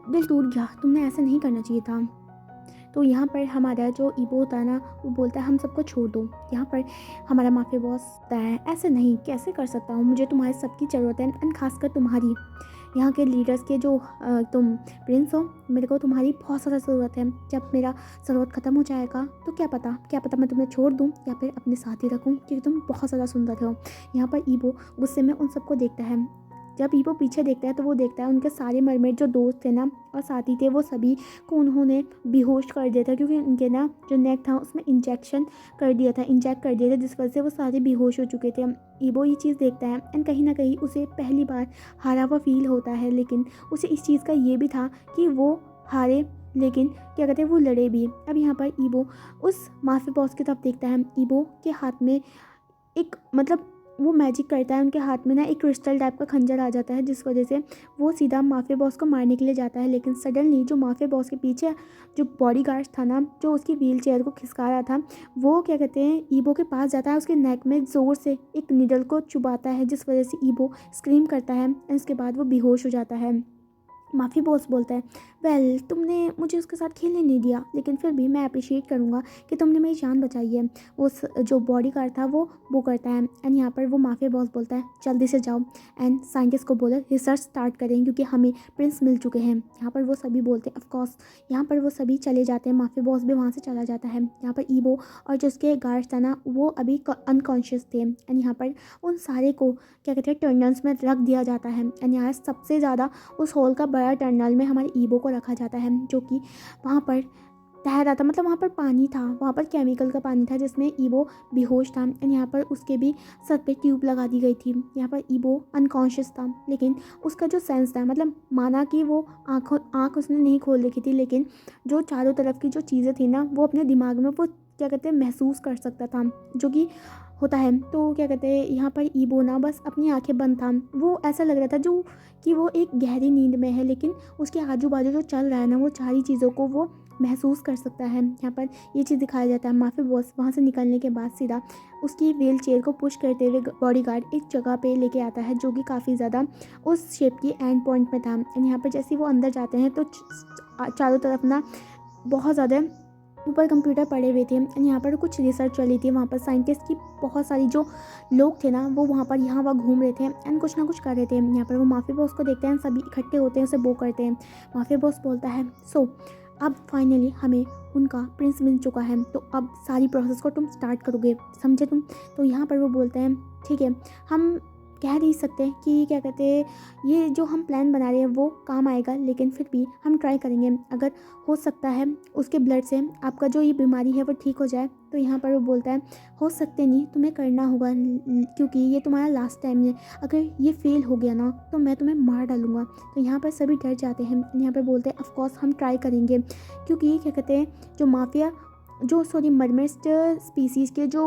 Speaker 1: दिल टूट गया, तुमने ऐसा नहीं करना चाहिए था। तो यहाँ पर हमारा जो ईबो होता है ना वो बोलता है, हम सबको छोड़ दो। यहाँ पर हमारा माफिया बॉस होता है, ऐसे नहीं, कैसे कर सकता हूँ, मुझे तुम्हारी सबकी ज़रूरत है एंड खासकर तुम्हारी, यहाँ के लीडर्स के जो तुम प्रिंस हो, मेरे को तुम्हारी बहुत ज़्यादा ज़रूरत है। जब मेरा ज़रूरत ख़त्म हो जाएगा तो क्या पता मैं तुम्हें छोड़ दूँ या फिर अपने साथ ही रखूँ, क्योंकि तुम बहुत ज़्यादा सुंदर हो। यहाँ पर ईबो गुस्से में उन सबको देखता है। जब ईबो पीछे देखता है तो वो देखता है उनके सारे मरमेड जो दोस्त थे ना और साथी थे, वो सभी को उन्होंने बेहोश कर दिया था, क्योंकि उनके ना जो नेक था उसमें इंजेक्ट कर दिया था, जिस वजह से वो सारे बेहोश हो चुके थे। ईबो ये चीज़ देखता है एंड कहीं ना कहीं उसे पहली बार हारा हुआ फील होता है, लेकिन उसे इस चीज़ का ये भी था कि वो हारे लेकिन क्या कहते हैं वो लड़े भी। अब यहाँ पर ईबो उस माफी बॉस की तरफ देखता है। ईबो के हाथ में एक मतलब वो मैजिक करता है, उनके हाथ में ना एक क्रिस्टल टाइप का खंजर आ जाता है, जिस वजह से वो सीधा माफिया बॉस को मारने के लिए जाता है। लेकिन सडनली जो माफिया बॉस के पीछे जो बॉडीगार्ड था ना, जो उसकी व्हील चेयर को खिसका रहा था, वो क्या कहते हैं ईबो के पास जाता है, उसके नेक में ज़ोर से एक नीडल को चुभाता है, जिस वजह से ईबो स्क्रीम करता है और उसके बाद वो बेहोश हो जाता है। माफ़ी बॉस बोलता है, वेल तुमने मुझे उसके साथ खेलने नहीं दिया, लेकिन फिर भी मैं अप्रिशिएट करूँगा कि तुमने मेरी जान बचाई है। उस जो बॉडीगार्ड था वो करता है एंड यहाँ पर वो माफिया बॉस बोलता है, जल्दी से जाओ एंड साइंटिस्ट को बोलो रिसर्च स्टार्ट करें, क्योंकि हमें प्रिंस मिल चुके हैं। यहाँ पर वो सभी बोलते हैं ऑफकोर्स। यहाँ पर वो सभी चले जाते हैं, माफिया बॉस भी वहाँ से चला जाता है। यहाँ पर ईबो और जो उसके गार्ड्स था ना वो अभी अनकॉन्शियस थे एंड यहाँ पर उन सारे को क्या कहते हैं टर्नल्स में रख दिया जाता है एंड यहाँ सबसे ज़्यादा उस हॉल का बड़ा टर्नल में हमारे ईबो को रखा जाता है, जो कि वहाँ पर तह रहा था, मतलब वहाँ पर पानी था, वहाँ पर केमिकल का पानी था जिसमें ईबो बेहोश था एंड यहाँ पर उसके भी सर पे ट्यूब लगा दी गई थी। यहाँ पर ईबो अनकॉन्शियस था, लेकिन उसका जो सेंस था, मतलब माना कि वो आँख उसने नहीं खोल रखी थी, लेकिन जो चारों तरफ की जो चीज़ें थी ना वो अपने दिमाग में वो क्या कहते हैं महसूस कर सकता था, जो कि होता है। तो क्या कहते हैं यहाँ पर ईबो ना बस अपनी आंखें बंद था, वो ऐसा लग रहा था जो कि वो एक गहरी नींद में है, लेकिन उसके आजू बाजू जो चल रहा है ना वो सारी चीज़ों को वो महसूस कर सकता है। यहाँ पर ये चीज़ दिखाया जाता है। माफी बॉस वहाँ से निकलने के बाद सीधा उसकी व्हील चेयर को पुश करते हुए बॉडीगार्ड एक जगह पे लेके आता है, जो कि काफ़ी ज़्यादा उस शेप की एंड पॉइंट में था एंड यहाँ पर जैसे ही वो अंदर जाते हैं तो चारों तरफ ना बहुत ज़्यादा ऊपर कंप्यूटर पड़े हुए थे एंड यहाँ पर कुछ रिसर्च चली थी। वहाँ पर साइंटिस्ट की बहुत सारी जो लोग थे ना वो वहाँ पर यहाँ वहाँ घूम रहे थे एंड कुछ ना कुछ कर रहे थे। यहाँ पर वो माफिया बॉस को देखते हैं, सभी इकट्ठे होते हैं, उसे बो करते हैं। माफिया बॉस बोलता है, सो अब फाइनली हमें उनका प्रिंस मिल चुका है, तो अब सारी प्रोसेस को तुम स्टार्ट करोगे, समझे तुम। तो यहाँ पर वो बोलते हैं, ठीक है, हम कह नहीं सकते कि क्या कहते हैं ये जो हम प्लान बना रहे हैं वो काम आएगा, लेकिन फिर भी हम ट्राई करेंगे। अगर हो सकता है उसके ब्लड से आपका जो ये बीमारी है वो ठीक हो जाए। तो यहाँ पर वो बोलता है, हो सकते नहीं, तुम्हें करना होगा, क्योंकि ये तुम्हारा लास्ट टाइम है, अगर ये फेल हो गया ना तो मैं तुम्हें मार डालूंगा। तो यहाँ पर सभी डर जाते हैं। यहाँ पर बोलते हैं, ऑफकोर्स हम ट्राई करेंगे, क्योंकि क्या कहते हैं जो माफिया मरमेड स्पीसीज़ के जो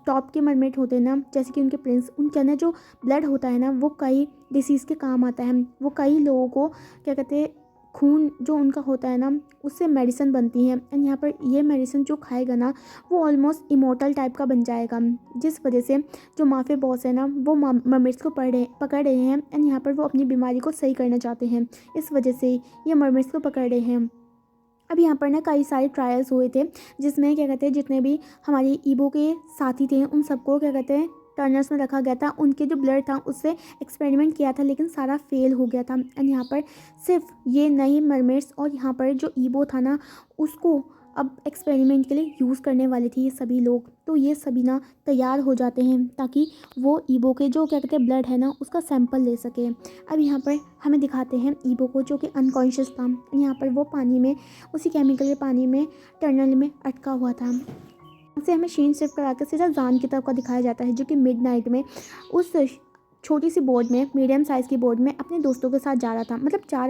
Speaker 1: टॉप के मरमेड होते हैं ना, जैसे कि उनके प्रिंस, उनके अंदर जो ब्लड होता है ना वो कई डिसीज़ के काम आता है, वो कई लोगों को क्या कहते हैं खून जो उनका होता है ना उससे मेडिसिन बनती है। एंड यहाँ पर ये मेडिसिन जो खाएगा ना वो ऑलमोस्ट इमोर्टल टाइप का बन जाएगा, जिस वजह से जो माफिया बॉस है ना वो मरमेड्स को पकड़ रहे हैं। एंड यहाँ पर वो अपनी बीमारी को सही करना चाहते हैं, इस वजह से ये मरमेड्स को पकड़ रहे हैं। अब यहाँ पर ना कई सारे ट्रायल्स हुए थे, जिसमें क्या कहते हैं जितने भी हमारे ईबो के साथी थे उन सबको क्या कहते हैं टर्नर्स में रखा गया था। उनके जो ब्लड था उससे एक्सपेरिमेंट किया था, लेकिन सारा फेल हो गया था। एंड यहाँ पर सिर्फ ये नई मरमेड्स और यहाँ पर जो ईबो था ना उसको अब एक्सपेरिमेंट के लिए यूज़ करने वाले थे ये सभी लोग। तो ये सभी ना तैयार हो जाते हैं ताकि वो ईबो के जो क्या कहते हैं ब्लड है ना उसका सैंपल ले सके। अब यहाँ पर हमें दिखाते हैं ईबो को जो कि अनकॉन्शियस था। यहाँ पर वो पानी में उसी केमिकल के पानी में टनल में अटका हुआ था। से हमें शीन शिफ्ट करा के सीधा जान की तरफ का दिखाया जाता है, जो कि मिडनाइट में उस छोटी सी बोर्ड में, मीडियम साइज़ की बोर्ड में अपने दोस्तों के साथ जा रहा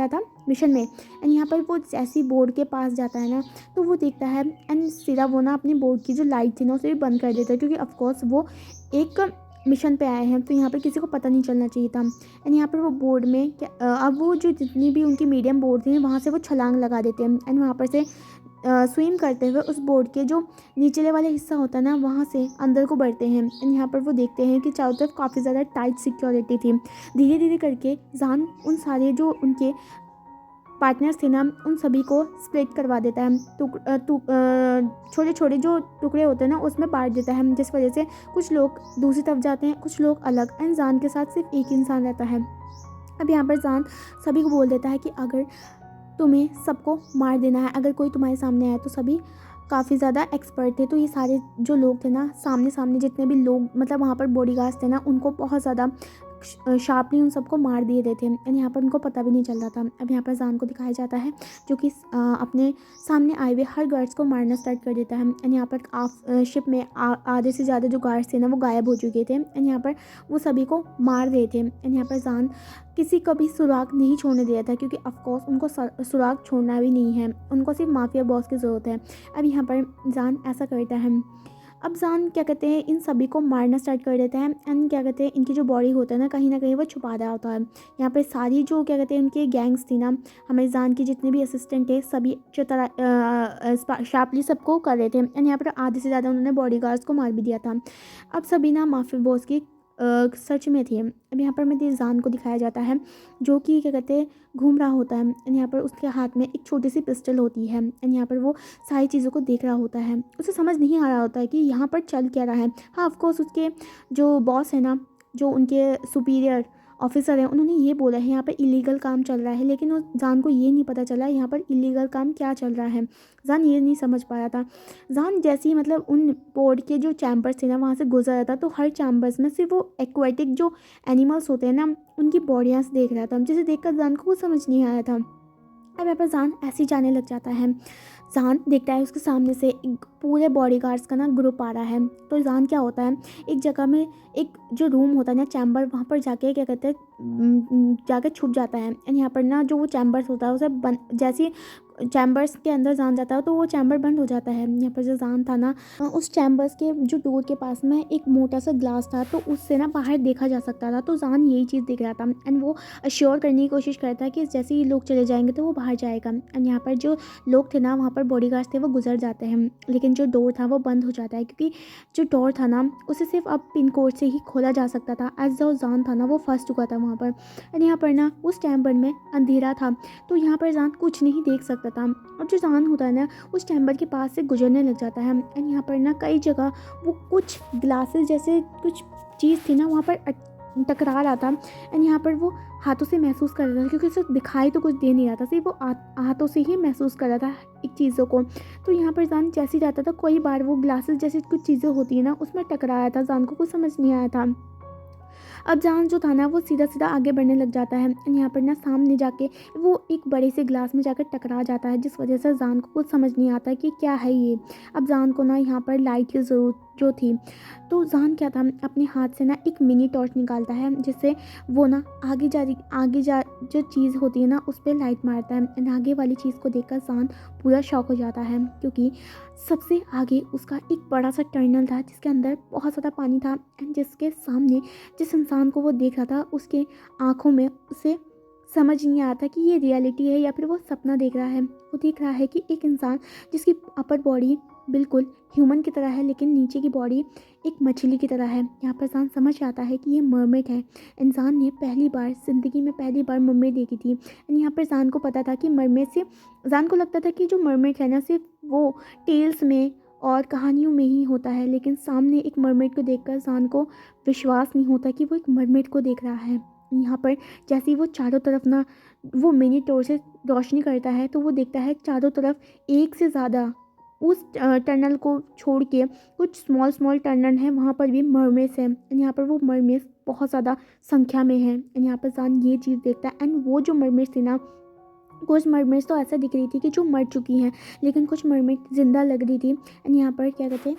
Speaker 1: था मिशन में। एंड यहाँ पर वो जैसी बोर्ड के पास जाता है ना तो वो देखता है एंड सीधा वो ना अपनी बोर्ड की जो लाइट थी ना उसे भी बंद कर देता है, क्योंकि ऑफकोर्स वो एक मिशन पे आए हैं तो यहाँ पर किसी को पता नहीं चलना चाहिए था। एंड यहाँ पर वो बोर्ड में अब वो जो जितनी भी उनकी मीडियम बोर्ड थी वहाँ से वो छलांग लगा देते हैं। एंड वहाँ पर से स्विम करते हुए उस बोर्ड के जो निचले वाले हिस्सा होता है ना वहाँ से अंदर को बढ़ते हैं। एंड यहाँ पर वो देखते हैं कि चारों तरफ काफ़ी ज़्यादा टाइट सिक्योरिटी थी। धीरे धीरे करके जान उन सारे जो उनके पार्टनर्स थे ना उन सभी को स्प्लिट करवा देता है, छोटे छोटे जो टुकड़े होते हैं ना उसमें बांट देता है, जिस वजह से कुछ लोग दूसरी तरफ जाते हैं, कुछ लोग अलग। एंड जान के साथ सिर्फ एक इंसान रहता है। अब यहाँ पर जान सभी को बोल देता है कि अगर तुम्हें सबको मार देना है, अगर कोई तुम्हारे सामने आए तो सभी काफ़ी ज़्यादा एक्सपर्ट थे। तो ये सारे जो लोग थे ना सामने जितने भी लोग मतलब वहाँ पर बॉडीगार्ड्स थे ना उनको बहुत ज़्यादा शार्पली उन सबको मार दिए गए थे। एंड यहाँ पर उनको पता भी नहीं चल रहा था। अब यहाँ पर जान को दिखाया जाता है जो कि अपने सामने आए हुए हर गार्ड्स को मारना स्टार्ट कर देता है। एंड यहाँ पर शिप में आधे से ज़्यादा जो गार्ड्स थे ना वो गायब हो चुके थे। एंड यहाँ पर वो सभी को मार रहे थे। एंड यहाँ पर जान किसी का भी सुराग नहीं छोड़ने दिया था, क्योंकि ऑफकोर्स उनको सुराग छोड़ना भी नहीं है, उनको सिर्फ माफिया बॉस की ज़रूरत है। अब यहाँ पर जान ऐसा करता है। अब जान क्या कहते हैं इन सभी को मारना स्टार्ट कर देता है। एंड क्या कहते हैं इनकी जो बॉडी होता है ना कहीं वो छुपा रहा होता है। यहाँ पर सारी जो क्या कहते हैं उनके गैंग्स थी ना हमें जान की जितने भी असिस्टेंट थे सभी शार्पली सबको कर रहे थे। एंड यहाँ पर आधे से ज़्यादा उन्होंने बॉडीगार्ड्स को मार भी दिया था। अब सभी ना माफिया बॉस की सर्च में थी। अब यहाँ पर हमें जान को दिखाया जाता है जो कि क्या कहते हैं घूम रहा होता है। एंड यहाँ पर उसके हाथ में एक छोटी सी पिस्टल होती है। एंड यहाँ पर वो सारी चीज़ों को देख रहा होता है। उसे समझ नहीं आ रहा होता है कि यहाँ पर चल क्या रहा है। हाँ ऑफकोर्स उसके जो बॉस है ना जो उनके सुपीरियर ऑफिसर हैं उन्होंने ये बोला है यहाँ पर इलीगल काम चल रहा है, लेकिन उस जान को ये नहीं पता चला यहाँ पर इलीगल काम क्या चल रहा है। जान ये नहीं समझ पा रहा था। जान जैसे ही मतलब उन बोर्ड के जो चैम्बर्स थे ना वहाँ से गुजर रहा था तो हर चैम्बर्स में सिर्फ वो एक्वाटिक जो एनिमल्स होते हैं ना उनकी बॉडियाँ से देख रहा था, जिसे देखकर जान को कुछ समझ नहीं आया था। अब यहाँ पर जान ऐसे ही जाने लग जाता है। जान देखता है उसके सामने से एक पूरे बॉडीगार्ड्स का ना ग्रुप आ रहा है। तो जान क्या होता है एक जगह में एक जो रूम होता है ना चैम्बर वहाँ पर जाके क्या कहते हैं जाके छुप जाता है। एंड यहाँ पर ना जो वो चैम्बर्स होता है उसे जैसे चैम्बर्स के अंदर जान जाता है तो वो चैम्बर बंद हो जाता है। यहाँ पर जो जान था ना उस चैम्बर्स के जो डोर के पास में एक मोटा सा ग्लास था तो उससे ना बाहर देखा जा सकता था। तो जान यही चीज़ देख रहा था एंड वो अश्योर करने की कोशिश करता है कि जैसे ही लोग चले जाएंगे तो वो बाहर जाएगा। एंड यहाँ पर जो लोग थे ना वहाँ पर बॉडीगार्ड्स थे वो गुजर जाते हैं, लेकिन जो डोर था वो बंद हो जाता है, क्योंकि जो डोर था ना उसे सिर्फ अब पिन कोड से ही खोला जा सकता था। एज जो जान था ना वो फंस चुका था वहाँ पर। एंड यहाँ पर ना उस चैम्बर में अंधेरा था तो यहाँ पर जान कुछ नहीं देख सकता था। और जो जान होता है ना उस चैम्बर के पास से गुजरने लग जाता है। एंड यहाँ पर ना कई जगह वो कुछ ग्लासेस जैसे कुछ चीज़ थी ना वहाँ पर टकरा रहा था। एंड यहाँ पर वो हाथों से महसूस कर रहा था, क्योंकि उसे दिखाई तो कुछ दे नहीं रहा था, सिर्फ वो हाथों से ही महसूस कर रहा था एक चीज़ों को। तो यहाँ पर जान जैसे ही जाता था कई बार वो ग्लासेस जैसी कुछ चीज़ें होती है ना उसमें टकराया था। जान को कुछ समझ नहीं आया था। अब जान जो था ना वो सीधा सीधा आगे बढ़ने लग जाता है। यहाँ पर ना सामने जाके वो एक बड़े से ग्लास में जाकर टकरा जाता है, जिस वजह से जान को कुछ समझ नहीं आता कि क्या है ये। अब जान को ना यहाँ पर लाइट की ज़रूरत जो थी तो जान क्या था अपने हाथ से ना एक मिनी टॉर्च निकालता है, जिससे वो ना आगे जा जो चीज़ होती है ना उस पर लाइट मारता है। एंड आगे वाली चीज़ को देखकर जान पूरा शॉक हो जाता है, क्योंकि सबसे आगे उसका एक बड़ा सा टनल था जिसके अंदर बहुत ज़्यादा पानी था। एंड जिसके सामने जिस इंसान को वो देख रहा था उसके आँखों में उसे समझ नहीं आता कि ये रियलिटी है या फिर वो सपना देख रहा है। वो देख रहा है कि एक इंसान जिसकी अपर बॉडी बिल्कुल ह्यूमन की तरह है लेकिन नीचे की बॉडी एक मछली की तरह है। यहाँ पर इंसान समझ आता है कि ये मरमेड है। इंसान ने ज़िंदगी में पहली बार मरमेड देखी थी। एंड यहाँ पर इंसान को पता था कि मरमेड से, इंसान को लगता था कि जो मरमेड है ना सिर्फ वो टेल्स में और कहानियों में ही होता है, लेकिन सामने एक मरमेड को देखकर इंसान को विश्वास नहीं होता कि वो एक मरमेड को देख रहा है। यहाँ पर जैसे ही वो चारों तरफ ना वो मिनी टॉर्च से रोशनी करता है तो वो देखता है चारों तरफ एक से ज़्यादा उस टनल को छोड़ के कुछ स्मॉल टनल है, वहाँ पर भी मरमेड्स हैं। एंड यहाँ पर वो मरमेड्स बहुत ज़्यादा संख्या में हैं। एंड यहाँ पर इंसान ये चीज़ देखता है। एंड वो जो मरमेड्स थी ना, कुछ मरमेड्स तो ऐसा दिख रही थी कि जो मर चुकी हैं, लेकिन कुछ मरमेड जिंदा लग रही थी। एंड यहाँ पर क्या कहते हैं,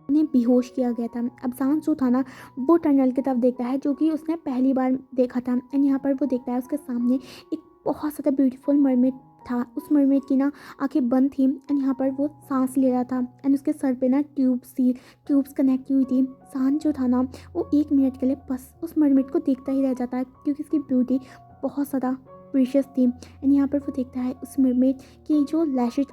Speaker 1: उन्हें बेहोश किया गया था। अब जान जो था ना वो टनल की तरफ देखता है जो कि उसने पहली बार देखा था। एंड यहाँ पर वो देखता है उसके सामने एक बहुत ज़्यादा ब्यूटीफुल मरमेड था। उस मरमेड की ना आंखें बंद थी। एंड यहाँ पर वो सांस ले रहा था। एंड उसके सर पे ना ट्यूब्स कनेक्ट हुई थी। सान जो था ना वो 1 मिनट के लिए बस उस मरमेड को देखता ही रह जाता है क्योंकि उसकी ब्यूटी बहुत ज़्यादा प्रीशियस थी। एंड यहाँ पर वो देखता है उस मरमेड की जो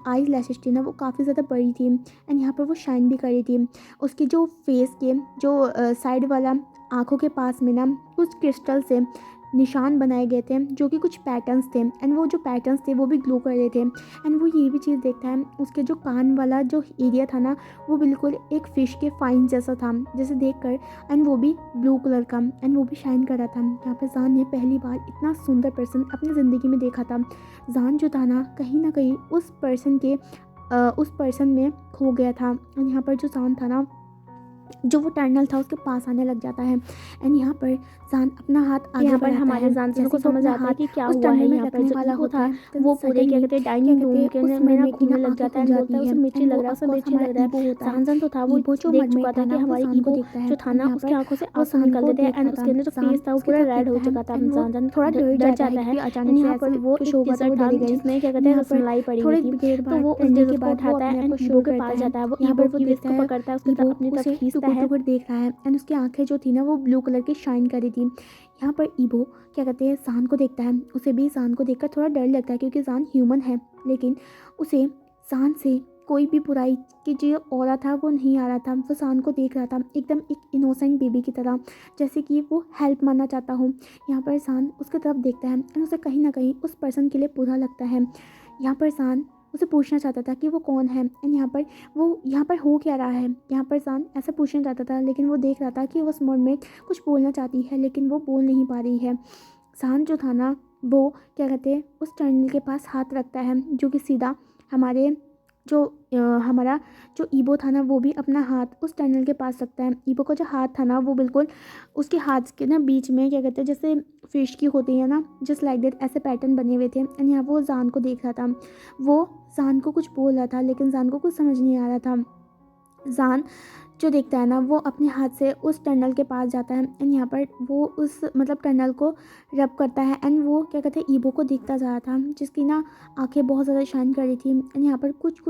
Speaker 1: आईज लैशेज थी ना वो काफ़ी ज़्यादा बड़ी थी। एंड यहाँ पर वो शाइन भी कर रही थी। उसकी जो फेस के जो साइड वाला आँखों के पास में ना कुछ क्रिस्टल से निशान बनाए गए थे जो कि कुछ पैटर्न्स थे। एंड वो जो पैटर्न्स थे वो भी ग्लो कर रहे थे। एंड वो ये भी चीज़ देखता है उसके जो कान वाला जो एरिया था ना वो बिल्कुल एक फ़िश के फाइन जैसा था जैसे देखकर, एंड वो भी ब्लू कलर का, एंड वो भी शाइन कर रहा था। यहाँ पर जान ने पहली बार इतना सुंदर पर्सन अपनी ज़िंदगी में देखा था। जान जो था ना कहीं उस पर्सन में खो गया था। एंड यहाँ पर जो जान था ना जो वो टनल था उसके पास आने लग जाता है। एंड यहाँ पर जान अपना हाथ आगे
Speaker 2: यहाँ पर
Speaker 1: बढ़ाता
Speaker 2: हमारे
Speaker 1: है।
Speaker 2: जान
Speaker 1: जैसे
Speaker 2: को
Speaker 1: वो
Speaker 2: समझ
Speaker 1: अपना
Speaker 2: आता है
Speaker 1: हाथ
Speaker 2: कि क्या
Speaker 1: उस
Speaker 2: हुआ
Speaker 1: टनल
Speaker 2: है।
Speaker 1: में
Speaker 2: यहाँ पर
Speaker 1: रखने
Speaker 2: जो
Speaker 1: वाला
Speaker 2: ईगो
Speaker 1: होता
Speaker 2: था
Speaker 1: है
Speaker 2: वो पूरे क्या कहते हैं डाइनिंग रूम के
Speaker 1: उस
Speaker 2: में ना
Speaker 1: मरमेड की
Speaker 2: घूमने
Speaker 1: ना
Speaker 2: लग
Speaker 1: आंखें
Speaker 2: जाता है।
Speaker 1: खुल
Speaker 2: एंड बोलता
Speaker 1: जाती
Speaker 2: है उसे
Speaker 1: है।
Speaker 2: मिर्ची
Speaker 1: एंड
Speaker 2: लग
Speaker 1: वो
Speaker 2: रहा है, उसे
Speaker 1: ऑफकोर्स
Speaker 2: मिर्ची
Speaker 1: हमारा
Speaker 2: लग रहा
Speaker 1: ईबो
Speaker 2: है।
Speaker 1: होता है।
Speaker 2: सांजन तो था वो
Speaker 1: ईबो जो
Speaker 2: देख
Speaker 1: मरमेड
Speaker 2: चुका था कि
Speaker 1: ना वो
Speaker 2: हमारी
Speaker 1: सान को
Speaker 2: ईगो
Speaker 1: देखता है।
Speaker 2: जो था
Speaker 1: एंड
Speaker 2: ना
Speaker 1: यहाँ
Speaker 2: उसकी
Speaker 1: पर
Speaker 2: आंखों से
Speaker 1: वो
Speaker 2: आंसू
Speaker 1: सान
Speaker 2: निकल
Speaker 1: को
Speaker 2: देते हैं।
Speaker 1: देख
Speaker 2: एंड
Speaker 1: रहा था।
Speaker 2: उसके अंदर जो
Speaker 1: जान
Speaker 2: फेस था वो
Speaker 1: उसकी
Speaker 2: पूरा
Speaker 1: तरफ
Speaker 2: रेड हो
Speaker 1: देखता है।
Speaker 2: चुका था।
Speaker 1: एंड वो
Speaker 2: सांजन
Speaker 1: थोड़ा डर
Speaker 2: डर
Speaker 1: जाता
Speaker 2: जाता
Speaker 1: है
Speaker 2: है।
Speaker 1: कि
Speaker 2: एंड
Speaker 1: अचानक से
Speaker 2: यहाँ
Speaker 1: ऐसे
Speaker 2: पर वो
Speaker 1: कुछ
Speaker 2: एक
Speaker 1: होगा तो वो
Speaker 2: डिजर्ट था
Speaker 1: डरेगा ही।
Speaker 2: जिसमें क्या कहते हैं
Speaker 1: यहाँ पर
Speaker 2: रसमलाई पड़ी हुई
Speaker 1: थोड़ी
Speaker 2: थी।
Speaker 1: देर
Speaker 2: तो
Speaker 1: बाद
Speaker 2: वो उस
Speaker 1: डरने के
Speaker 2: डिजर्ट को
Speaker 1: बाद वो
Speaker 2: उठाता है
Speaker 1: अपने आप
Speaker 2: एंड
Speaker 1: को
Speaker 2: ईबो
Speaker 1: शुरू
Speaker 2: के
Speaker 1: करता
Speaker 2: पास
Speaker 1: है।
Speaker 2: जाता है। वो
Speaker 1: यहाँ
Speaker 2: ईबो
Speaker 1: पर वो
Speaker 2: की वेस्ट
Speaker 1: देखता
Speaker 2: को
Speaker 1: है
Speaker 2: पकड़ता है, उसकी
Speaker 1: ईबो
Speaker 2: अपनी तरफ
Speaker 1: उसे
Speaker 2: खींचता
Speaker 1: टुकुर
Speaker 2: है।
Speaker 1: टुकुर देख रहा है। एंड उसकी आंखें जो थी ना वो ब्लू कलर की शाइन कर रही थी। यहाँ पर ईबो क्या कहते हैं सान को देखता है। उसे भी सान को देखकर थोड़ा डर लगता है क्योंकि सान ह्यूमन है, लेकिन उसे सान से कोई भी बुराई की जो ऑरा था वो नहीं आ रहा था। वो सान को देख रहा था एकदम एक इनोसेंट बेबी की तरह, जैसे कि वो हेल्प मांगना चाहता हो। यहाँ पर सान उसकी तरफ देखता है और उसे कहीं ना कहीं उस पर्सन के लिए बुरा लगता है। यहाँ पर सान उसे पूछना चाहता था कि वो कौन है एंड यहाँ पर हो क्या रहा है। यहाँ पर सान ऐसा पूछना चाहता था, लेकिन वो देख रहा था कि उस मोड़ में कुछ बोलना चाहती है लेकिन वो बोल नहीं पा रही है। सान जो था ना वो क्या कहते हैं उस टर्नल के पास हाथ रखता है जो कि सीधा हमारे हमारा जो ईबो था ना वो भी अपना हाथ उस टनल के पास रखता है। ईबो का जो हाथ था ना वो बिल्कुल उसके हाथ के ना बीच में क्या कहते हैं जैसे फिश की होती है ना, जस्ट लाइक दैट ऐसे पैटर्न बने हुए थे। एंड यहाँ वो जान को देख रहा था। वो जान को कुछ बोल रहा था लेकिन जान को कुछ समझ नहीं आ रहा था। जान जो देखता है ना वो अपने हाथ से उस टनल के पास जाता है एंड यहाँ पर वो उस टनल को रब करता है। एंड वो क्या कहते हैं ईबो को देखता जा रहा था जिसकी ना आंखें बहुत ज़्यादा शाइन कर रही थी। एंड यहाँ पर कुछ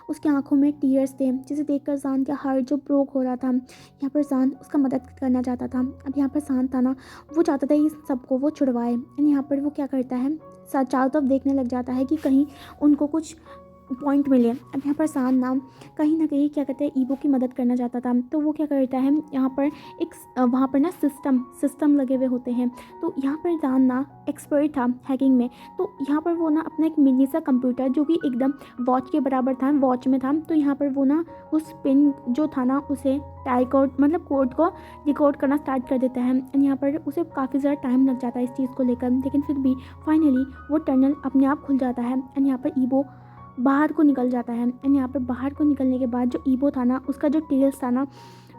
Speaker 1: उसकी आंखों में टीयर्स थे जिसे देखकर जान का हार्ट जो ब्रोक हो रहा था। यहाँ पर जान उसका मदद करना चाहता था। अब यहाँ पर जान था ना वो चाहता था इस सबको वो छुड़वाए। एंड यहाँ पर वो क्या करता है चारों तरफ देखने लग जाता है कि कहीं उनको कुछ पॉइंट मिले। अब यहाँ पर सान नाम कहीं ना कहीं क्या कहते हैं ईबो की मदद करना चाहता था। तो वो क्या करता है यहाँ पर एक वहाँ पर ना सिस्टम लगे हुए होते हैं। तो यहाँ पर जान ना एक्सपर्ट था हैकिंग में। तो यहाँ पर वो ना अपना एक मिनी सा कंप्यूटर जो कि एकदम वॉच के बराबर था, वॉच में था। तो यहाँ पर वो ना उस पिन जो था ना उसे कोड को डिकोड करना स्टार्ट कर देता है। एंड यहाँ पर उसे काफ़ी ज़्यादा टाइम लग जाता है इस चीज़ को लेकर, लेकिन फिर भी फाइनली वो टनल अपने आप खुल जाता है। एंड यहाँ पर ईबो बाहर को निकल जाता है। एंड यहाँ पर बाहर को निकलने के बाद जो ईबो था ना उसका जो टेल्स था ना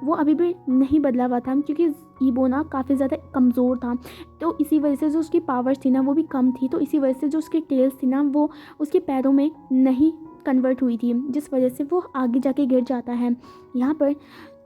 Speaker 1: वो अभी भी नहीं बदला हुआ था क्योंकि ईबो ना काफ़ी ज़्यादा कमज़ोर था। तो इसी वजह से जो उसकी पावर्स थी ना वो भी कम थी। तो इसी वजह से जो उसकी टेल्स थी ना वो उसके पैरों में नहीं कन्वर्ट हुई थी, जिस वजह से वो आगे जाके गिर जाता है। यहाँ पर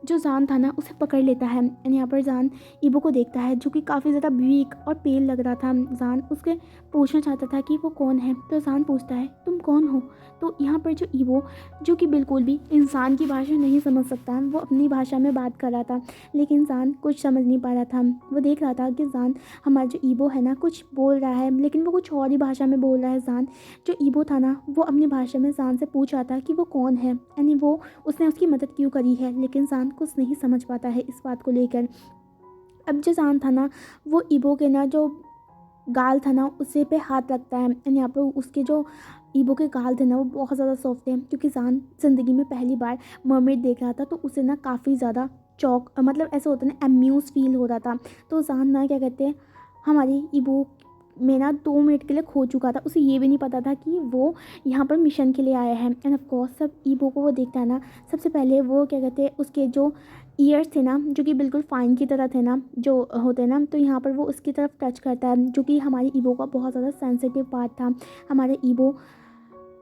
Speaker 1: जो जान था ना उसे पकड़ लेता है एंड यहाँ पर जान ईबो को देखता है जो कि काफ़ी ज़्यादा वीक और पेल लग रहा था। जान उसके पूछना चाहता था कि वो कौन है, तो जान पूछता है तुम कौन हो। तो यहाँ पर जो ईबो जो कि बिल्कुल भी इंसान की भाषा नहीं समझ सकता, वो अपनी भाषा में बात कर रहा था, लेकिन जान कुछ समझ नहीं पा रहा था। वो देख रहा था कि जान हमारा जो ईबो है ना कुछ बोल रहा है, लेकिन वो कुछ और ही भाषा में बोल रहा है। जान जो ईबो था ना वो अपनी भाषा में जान से पूछ रहा था कि वो कौन है, यानी वो उसने उसकी मदद क्यों करी है, लेकिन जान कुछ नहीं समझ पाता है इस बात को लेकर। अब जो जान था ना वो ईबो के ना जो गाल था ना उसे पे हाथ रखता है एंड यहाँ पर उसके जो ईबो के गाल थे ना वो बहुत ज़्यादा सॉफ्ट थे, क्योंकि जान ज़िंदगी में पहली बार मरमेड देख रहा था, तो उसे ना काफ़ी ज़्यादा चौक मतलब ऐसा होता है ना अम्यूज़ फील हो रहा था। तो जान ना क्या कहते हैं हमारी ईबो में ना 2 मिनट के लिए खो चुका था, उसे ये भी नहीं पता था कि वो यहाँ पर मिशन के लिए आया है। एंड ऑफ कोर्स सब ईबो को वो देखता है ना, सबसे पहले वो क्या कहते हैं उसके जो ईयर्स थे ना जो कि बिल्कुल फाइन की तरह थे ना जो होते ना, तो यहाँ पर वो उसकी तरफ टच करता है, जो कि हमारी ईबो का बहुत ज़्यादा सेंसिटिव पार्ट था। हमारे ईबो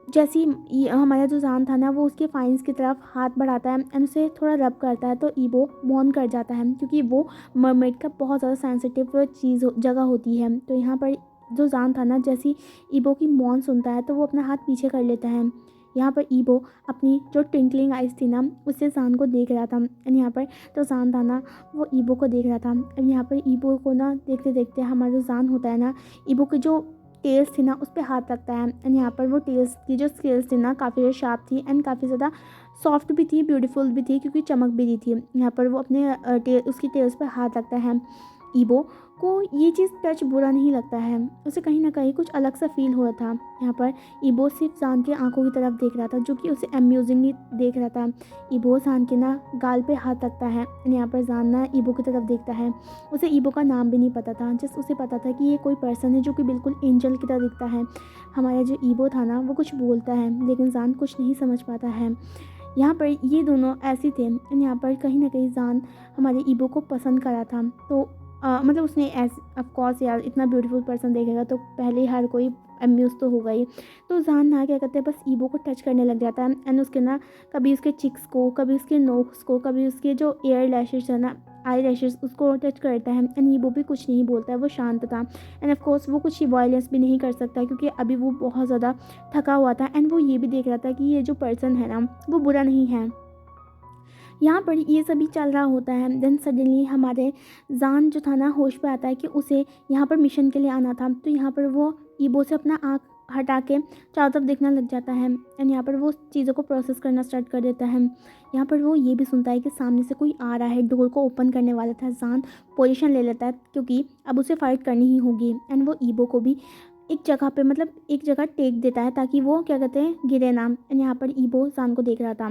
Speaker 1: जैसी हमारा जो जान था ना वो उसके फाइन्स की तरफ हाथ बढ़ाता है एंड उसे थोड़ा रब करता है, तो ईबो मौन कर जाता है, क्योंकि वो मरमेड का बहुत ज़्यादा सेंसिटिव जगह होती है। तो यहाँ पर जो जान था ना जैसी ईबो की मौन सुनता है तो वो अपना हाथ पीछे कर लेता है। यहाँ पर ईबो अपनी जो ट्विंकलिंग आइज थी ना उससे जान को देख रहा था एंड यहाँ पर तो जान था ना वो ईबो को देख रहा था। एंड यहाँ पर ईबो को ना देखते देखते हमारा जो जान होता है ना ईबो की जो टेल्स थी ना उस पर हाथ रखता है एंड यहाँ पर वो टेल्स की जो स्केल्स थी ना काफ़ी ज़्यादा शार्प थी एंड काफ़ी ज़्यादा सॉफ्ट भी थी, ब्यूटीफुल भी थी, क्योंकि चमक भी दी थी। यहाँ पर वो अपने उसकी टेल्स पर हाथ रखता है। ईबो को ये चीज़ टच बुरा नहीं लगता है, उसे कहीं ना कहीं कुछ अलग सा फील हो रहा था। यहाँ पर ईबो सिर्फ जान के आंखों की तरफ देख रहा था, जो कि उसे अम्यूजिंगली देख रहा था। ईबो जान के ना गाल पे हाथ रखता है एंड यहाँ पर जान ना ईबो की तरफ देखता है। उसे ईबो का नाम भी नहीं पता था, जस्ट उसे पता था कि ये कोई पर्सन है जो कि बिल्कुल एंजल की तरह दिखता है। हमारा जो ईबो था ना वो कुछ बोलता है, लेकिन जान कुछ नहीं समझ पाता है। यहाँ पर ये दोनों ऐसे थे एंड यहाँ पर कहीं ना कहीं जान हमारे ईबो को पसंद करा था। तो मतलब उसने एज ऑफकोर्स यार इतना ब्यूटीफुल पर्सन देखेगा तो पहले ही हर कोई अम्यूज़ तो होगा ही। तो जान ना क्या करते हैं बस ईबो को टच करने लग जाता है एंड उसके ना कभी उसके चिक्स को, कभी उसके नोक्स को, कभी उसके जो एयर लैशेज है ना आई लैशेज उसको टच करता है एंड ईबो भी कुछ नहीं बोलता है, वो शांत था। एंड ऑफ कोर्स वो कुछ वायलेंस भी नहीं कर सकता, क्योंकि अभी वो बहुत ज़्यादा थका हुआ था एंड वो ये भी देख रहा था कि ये जो पर्सन है ना वो बुरा नहीं है। यहाँ पर ये सभी चल रहा होता है, देन सडनली हमारे जान जो था ना होश पे आता है कि उसे यहाँ पर मिशन के लिए आना था। तो यहाँ पर वो ईबो से अपना आँख हटा के चारों तरफ देखने लग जाता है एंड यहाँ पर वो चीज़ों को प्रोसेस करना स्टार्ट कर देता है। यहाँ पर वो ये भी सुनता है कि सामने से कोई आ रहा है, डोर को ओपन करने वाला था। जान पोजीशन ले लेता है, क्योंकि अब उसे फाइट करनी ही होगी एंड वो ईबो को भी एक जगह पे मतलब एक जगह टेक देता है ताकि वो क्या कहते हैं गिरे ना। एंड यहाँ पर ईबो जान को देख रहा था।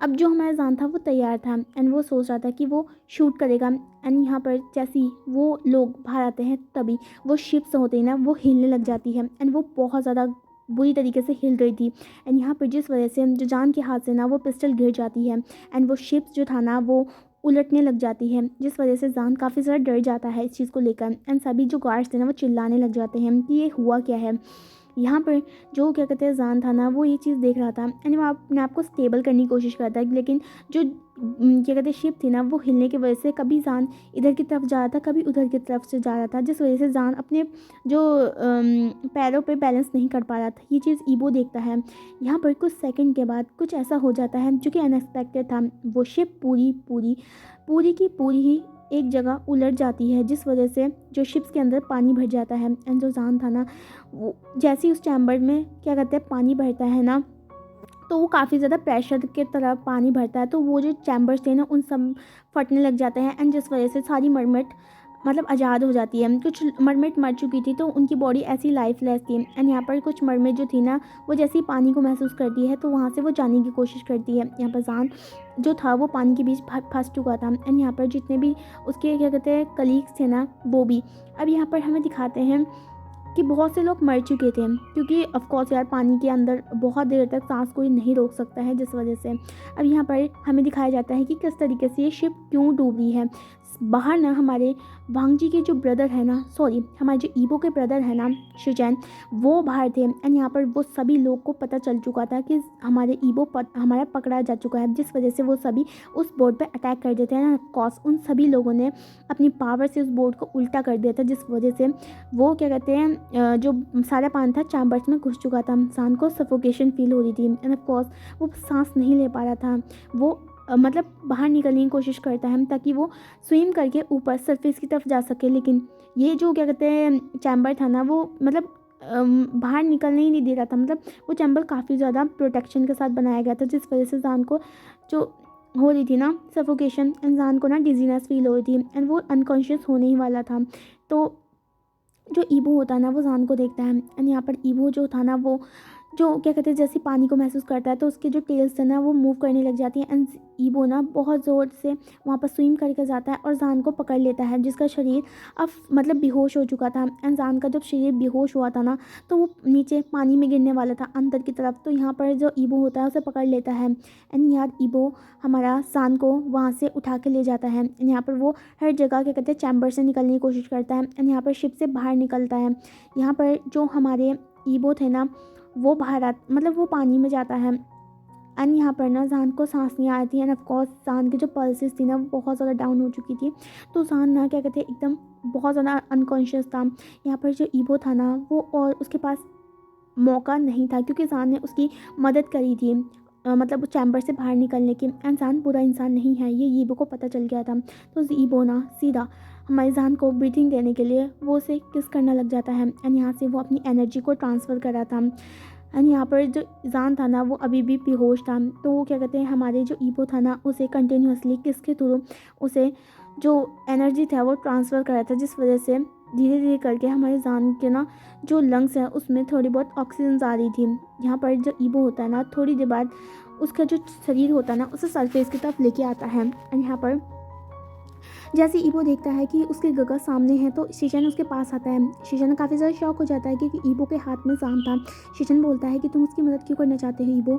Speaker 1: अब जो हमारा जान था वो तैयार था एंड वो सोच रहा था कि वो शूट करेगा। एंड यहाँ पर जैसे ही वो लोग बाहर आते हैं तभी वो शिप्स होते हैं ना वो हिलने लग जाती है एंड वो बहुत ज़्यादा बुरी तरीके से हिल रही थी। एंड यहाँ पर जिस वजह से जो जान के हाथ से ना वो पिस्टल गिर जाती है एंड वो शिप्स जो था ना वो उलटने लग जाती है, जिस वजह से जान काफ़ी ज़्यादा डर जाता है इस चीज़ को लेकर एंड सभी जो गार्ड्स थे ना वो चिल्लाने लग जाते हैं कि ये हुआ क्या है। यहाँ पर जो क्या कहते हैं जान था ना वो ये चीज़ देख रहा था एंड वो अपने आप को स्टेबल करने की कोशिश करता है, लेकिन जो क्या कहते हैं शिप थी ना वो हिलने की वजह से कभी जान इधर की तरफ जा रहा था, कभी उधर की तरफ से जा रहा था, जिस वजह से जान अपने जो पैरों पे बैलेंस नहीं कर पा रहा था। ये चीज़ ईबो देखता है। यहाँ पर कुछ सेकंड के बाद कुछ ऐसा हो जाता है जो कि अनएक्सपेक्टेड था। वो शिप पूरी की पूरी ही एक जगह उलट जाती है, जिस वजह से जो शिप्स के अंदर पानी भर जाता है एंड जो जान था ना वो जैसे ही उस चैम्बर में क्या कहते हैं पानी भरता है ना तो वो काफ़ी ज़्यादा प्रेशर के तरह पानी भरता है, तो वो जो चैम्बर्स थे ना उन सब फटने लग जाते हैं एंड जिस वजह से सारी मरमेड मतलब आज़ाद हो जाती है। कुछ मरमेड मर चुकी थी तो उनकी बॉडी ऐसी लाइफलेस थी एंड यहाँ पर कुछ मरमेड जो थी ना वो जैसे ही पानी को महसूस करती है तो वहाँ से वो जाने की कोशिश करती है। यहाँ पर जान जो था वो पानी के बीच फंस चुका था एंड यहाँ पर जितने भी उसके क्या कहते हैं कलीग्स थे ना वो भी अब यहाँ पर हमें दिखाते हैं कि बहुत से लोग मर चुके थे, क्योंकि ऑफ कोर्स यार पानी के अंदर बहुत देर तक सांस कोई नहीं रोक सकता है, जिस वजह से अब यहाँ पर हमें दिखाया जाता है कि किस तरीके से ये शिप क्यों डूब रही है। बाहर ना हमारे वांग जी के जो ब्रदर है ना, सॉरी हमारे जो ईबो के ब्रदर है ना शिजन, वो बाहर थे। एंड यहाँ पर वो सभी लोग को पता चल चुका था कि हमारे ईबो हमारा पकड़ा जा चुका है, जिस वजह से वो सभी उस बोर्ड पे अटैक कर देते हैं। ऑफकोर्स उन सभी लोगों ने अपनी पावर से उस बोर्ड को उल्टा कर दिया था, जिस वजह से वो क्या कहते हैं जो सारा पानी था चैम्बर्स में घुस चुका था। इंसान को सफोकेशन फील हो रही थी एंड ऑफकोर्स वो सांस नहीं ले पा रहा था। वो मतलब बाहर निकलने की कोशिश करता है ताकि वो स्विम करके ऊपर सरफेस की तरफ जा सके, लेकिन ये जो क्या कहते हैं चैम्बर था ना, वो मतलब बाहर निकलने ही नहीं दे रहा था। मतलब वो चैम्बर काफ़ी ज़्यादा प्रोटेक्शन के साथ बनाया गया था, जिस वजह से इंसान को जो हो रही थी ना सफोकेशन, इंसान को ना डिजीनेस फील हो रही थी एंड वो अनकॉन्शियस होने ही वाला था। तो जो ईबो होता है ना वो जान को देखता है एंड यहाँ पर ईबो जो था ना, वो जो क्या कहते हैं जैसे पानी को महसूस करता है तो उसके जो टेल्स है ना वो मूव करने लग जाती है एंड ईबो ना बहुत ज़ोर से वहाँ पर स्विम करके जाता है और जान को पकड़ लेता है, जिसका शरीर अब मतलब बेहोश हो चुका था। एंड जान का जब शरीर बेहोश हुआ था ना, तो वो नीचे पानी में गिरने वाला था अंदर की तरफ। तो यहाँ पर जो ईबो होता है उसे पकड़ लेता है एंड यार ईबो हमारा जान को वहाँ से उठा के ले जाता है। यहाँ पर वो हर जगह क्या कहते हैं चैम्बर से निकलने की कोशिश करता है एंड यहाँ पर शिप से बाहर निकलता है। यहाँ पर जो हमारे ईबो थे ना वो बाहर मतलब वो पानी में जाता है एंड यहाँ पर ना जान को सांस नहीं आ रही थी एंड ऑफकोर्स जान की जो पल्सेस थी ना वो बहुत ज़्यादा डाउन हो चुकी थी। तो जान ना क्या कहते हैं एकदम बहुत ज़्यादा अनकॉन्शियस था। यहाँ पर जो ईबो था ना वो और उसके पास मौका नहीं था, क्योंकि जान ने उसकी मदद करी थी मतलब चैम्बर से बाहर निकलने की। एंड जान बुरा इंसान नहीं है, ये ईबो को पता चल गया था। तो ईबो ना सीधा हमारी जान को ब्रीथिंग देने के लिए वो उसे किस करना लग जाता है एंड यहाँ से वो अपनी एनर्जी को ट्रांसफ़र करा था। एंड यहाँ पर जो जान था ना वो अभी भी बेहोश था। तो वो क्या कहते हैं हमारे जो ईबो था ना उसे कंटिन्यूसली किसके थ्रू उसे जो एनर्जी था वो ट्रांसफ़र करा था, जिस वजह से धीरे धीरे करके हमारे जान के ना जो लंग्स हैं उसमें थोड़ी बहुत ऑक्सीजन आ रही थी। यहाँ पर जो ईबो होता है ना थोड़ी देर बाद उसका जो शरीर होता है ना उसे सरफेस की तरफ लेके आता है एंड यहाँ पर जैसे ईबो देखता है कि उसके गगा सामने है तो शीशन उसके पास आता है। शीशन काफ़ी ज़्यादा शॉक हो जाता है क्योंकि ईबो के हाथ में जान था। शीशन बोलता है कि तुम उसकी मदद क्यों करना चाहते हो ईबो।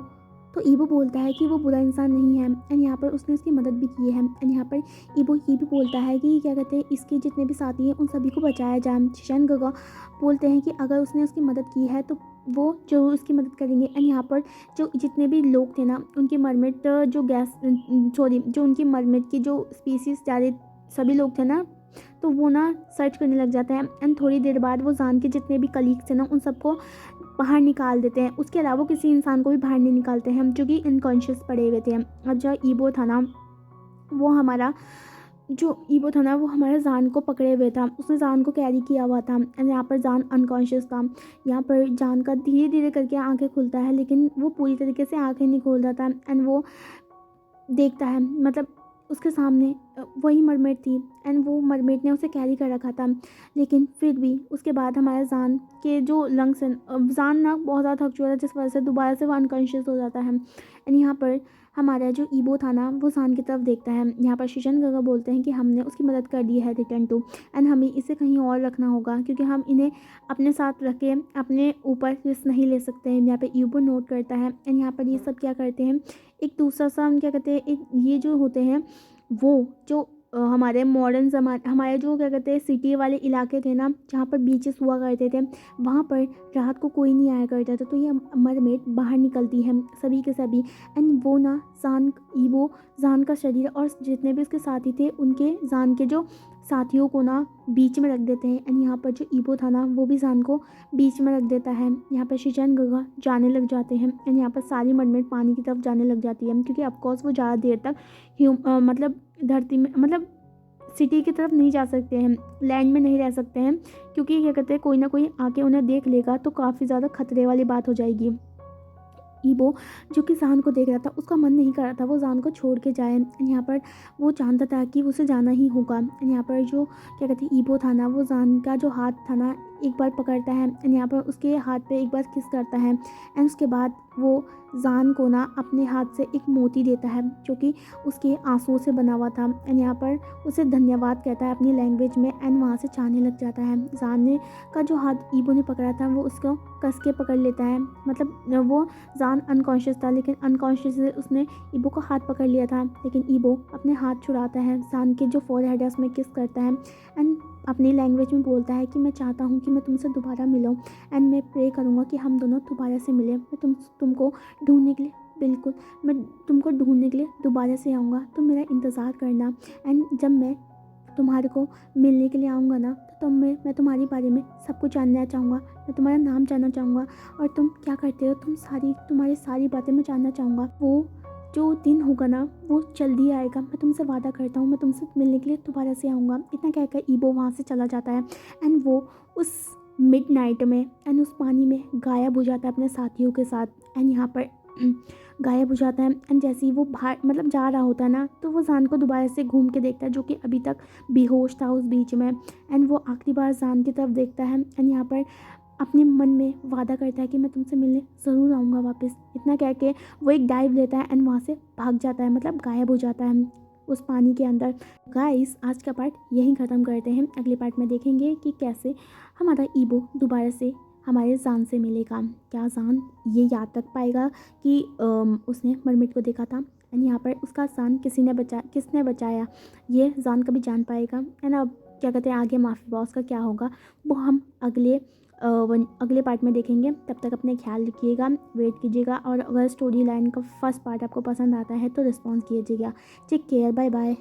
Speaker 1: तो ईबो बोलता है कि वो बुरा इंसान नहीं है एंड यहाँ पर उसने उसकी मदद भी की है। एंड यहाँ पर ईबो ये भी बोलता है कि क्या कहते हैं इसके जितने भी साथी हैं उन सभी को बचाया जाए। शीशन गगा बोलते हैं कि अगर उसने उसकी मदद की है तो वो जरूर उसकी मदद करेंगे। एंड यहाँ पर जो जितने भी लोग थे ना उनकी मरमिट जो गैस सॉरी जो उनकी मरमिट की जो स्पीसीज ज़्यादा सभी लोग थे ना, तो वो ना सर्च करने लग जाते हैं एंड थोड़ी देर बाद वो जान के जितने भी कलीग्स थे ना उन सबको बाहर निकाल देते हैं। उसके अलावा किसी इंसान को भी बाहर नहीं निकालते हैं जो कि इनकॉन्शियस पड़े हुए थे। अब जो ईबो था ना वो हमारा जान को पकड़े हुए था, उसने जान को कैरी किया हुआ था एंड यहाँ पर जान अनकॉन्शियस था। यहाँ पर जान का धीरे धीरे करके आंखें खुलता है, लेकिन वो पूरी तरीके से आंखें नहीं खोल रहा था एंड वो देखता है मतलब उसके सामने वही मरमेड थी एंड वो मरमेड ने उसे कैरी कर रखा था। लेकिन फिर भी उसके बाद हमारे जान के जो लंग्स हैं, जान ना बहुत ज़्यादा थक चुका था, जिस वजह से दोबारा से वो अनकॉन्शियस हो जाता है। एंड यहाँ पर हमारा जो ईबो था ना वो जान की तरफ देखता है। यहाँ पर शीशन गगा बोलते हैं कि हमने उसकी मदद कर दी है रिटर्न टू, एंड हमें इसे कहीं और रखना होगा क्योंकि हम इन्हें अपने साथ रख के अपने ऊपर रिस्क नहीं ले सकते हैं। यहाँ पर ईबो नोट करता है एंड यहाँ पर ये सब क्या करते हैं एक दूसरा सा हम क्या कहते हैं एक ये जो होते हैं वो जो हमारे मॉडर्न ज़माने हमारे जो क्या कहते हैं सिटी वाले इलाके थे ना जहाँ पर बीचेस हुआ करते थे, वहाँ पर रात को कोई नहीं आया करता था। तो ये मरमेड बाहर निकलती है सभी के सभी एंड वो ना जान का शरीर और जितने भी उसके साथी थे उनके जान के जो साथियों को ना बीच में रख देते हैं एंड यहाँ पर जो ईबो था ना वो भी जान को बीच में रख देता है। यहाँ पर शीशन गगा जाने लग जाते हैं एंड यहाँ पर सारी मरमेड पानी की तरफ जाने लग जाती है क्योंकि ऑफकोर्स वो ज़्यादा देर तक मतलब धरती में मतलब सिटी की तरफ नहीं जा सकते हैं, लैंड में नहीं रह सकते हैं क्योंकि क्या कहते हैं कोई ना कोई आके उन्हें देख लेगा तो काफ़ी ज़्यादा खतरे वाली बात हो जाएगी। ईबो जो कि जान को देख रहा था उसका मन नहीं कर रहा था वो जान को छोड़ के जाए। यहाँ पर वो जानता था कि उसे जाना ही होगा। यहाँ पर जो क्या कहते हैं ईबो था ना वो जान का जो हाथ था ना एक बार पकड़ता है एंड यहाँ पर उसके हाथ पे एक बार किस करता है एंड उसके बाद वो जान को ना अपने हाथ से एक मोती देता है जो कि उसके आंसुओं से बना हुआ था एंड यहाँ पर उसे धन्यवाद कहता है अपनी लैंग्वेज में एंड वहाँ से जाने लग जाता है। जान ने का जो हाथ ईबो ने पकड़ा था वो उसको कस के पकड़ लेता है, मतलब वो जान अनकॉन्शियस था लेकिन अनकॉन्शियस से उसने ईबो का हाथ पकड़ लिया था, लेकिन ईबो अपने हाथ छुड़ाता है, जान के जो फोरहेड है उसमें किस करता है एंड अपनी लैंग्वेज में बोलता है कि मैं चाहता हूँ कि मैं तुमसे दोबारा मिलूँ एंड मैं प्रे करूँगा कि हम दोनों दोबारा से मिलें। मैं तुमको ढूंढने के लिए बिल्कुल मैं तुमको ढूंढने के लिए दोबारा से आऊँगा, तुम मेरा इंतज़ार करना एंड जब मैं तुम्हारे को मिलने के लिए आऊँगा ना तो मैं तुम्हारे बारे में सब कुछ जानना चाहूँगा, मैं तुम्हारा नाम जानना चाहूँगा और तुम क्या करते हो, तुम्हारी सारी बातें मैं जानना चाहूँगा। वो जो दिन होगा ना वो जल्दी आएगा, मैं तुमसे वादा करता हूँ मैं तुमसे मिलने के लिए दोबारा से आऊँगा। इतना कहकर ईबो वहाँ से चला जाता है एंड वो उस मिडनाइट में एंड उस पानी में गायब हो जाता है अपने साथियों के साथ एंड यहाँ पर गायब हो जाता है एंड जैसे ही वो बाहर मतलब जा रहा होता है ना तो वो जान को दोबारा से घूम के देखता है जो कि अभी तक बेहोश था उस बीच में एंड वो आखिरी बार जान की तरफ देखता है एंड यहाँ पर अपने मन में वादा करता है कि मैं तुमसे मिलने ज़रूर आऊँगा वापस। इतना कह के वो एक डाइव लेता है एंड वहाँ से भाग जाता है, मतलब गायब हो जाता है उस पानी के अंदर। गाइस आज का पार्ट यहीं ख़त्म करते हैं, अगले पार्ट में देखेंगे कि कैसे हमारा ईबो दोबारा से हमारे जान से मिलेगा। क्या जान ये याद रख पाएगा कि उसने मरमिट को देखा था एंड यहाँ पर उसका जान किसने बचाया ये जान कभी जान पाएगा। एंड अब क्या कहते हैं आगे माफ़ी बॉस का क्या होगा वो हम अगले पार्ट में देखेंगे। तब तक अपने ख्याल रखिएगा, वेट कीजिएगा और अगर स्टोरी लाइन का फर्स्ट पार्ट आपको पसंद आता है तो रिस्पॉन्स कीजिएगा। Take care, bye bye.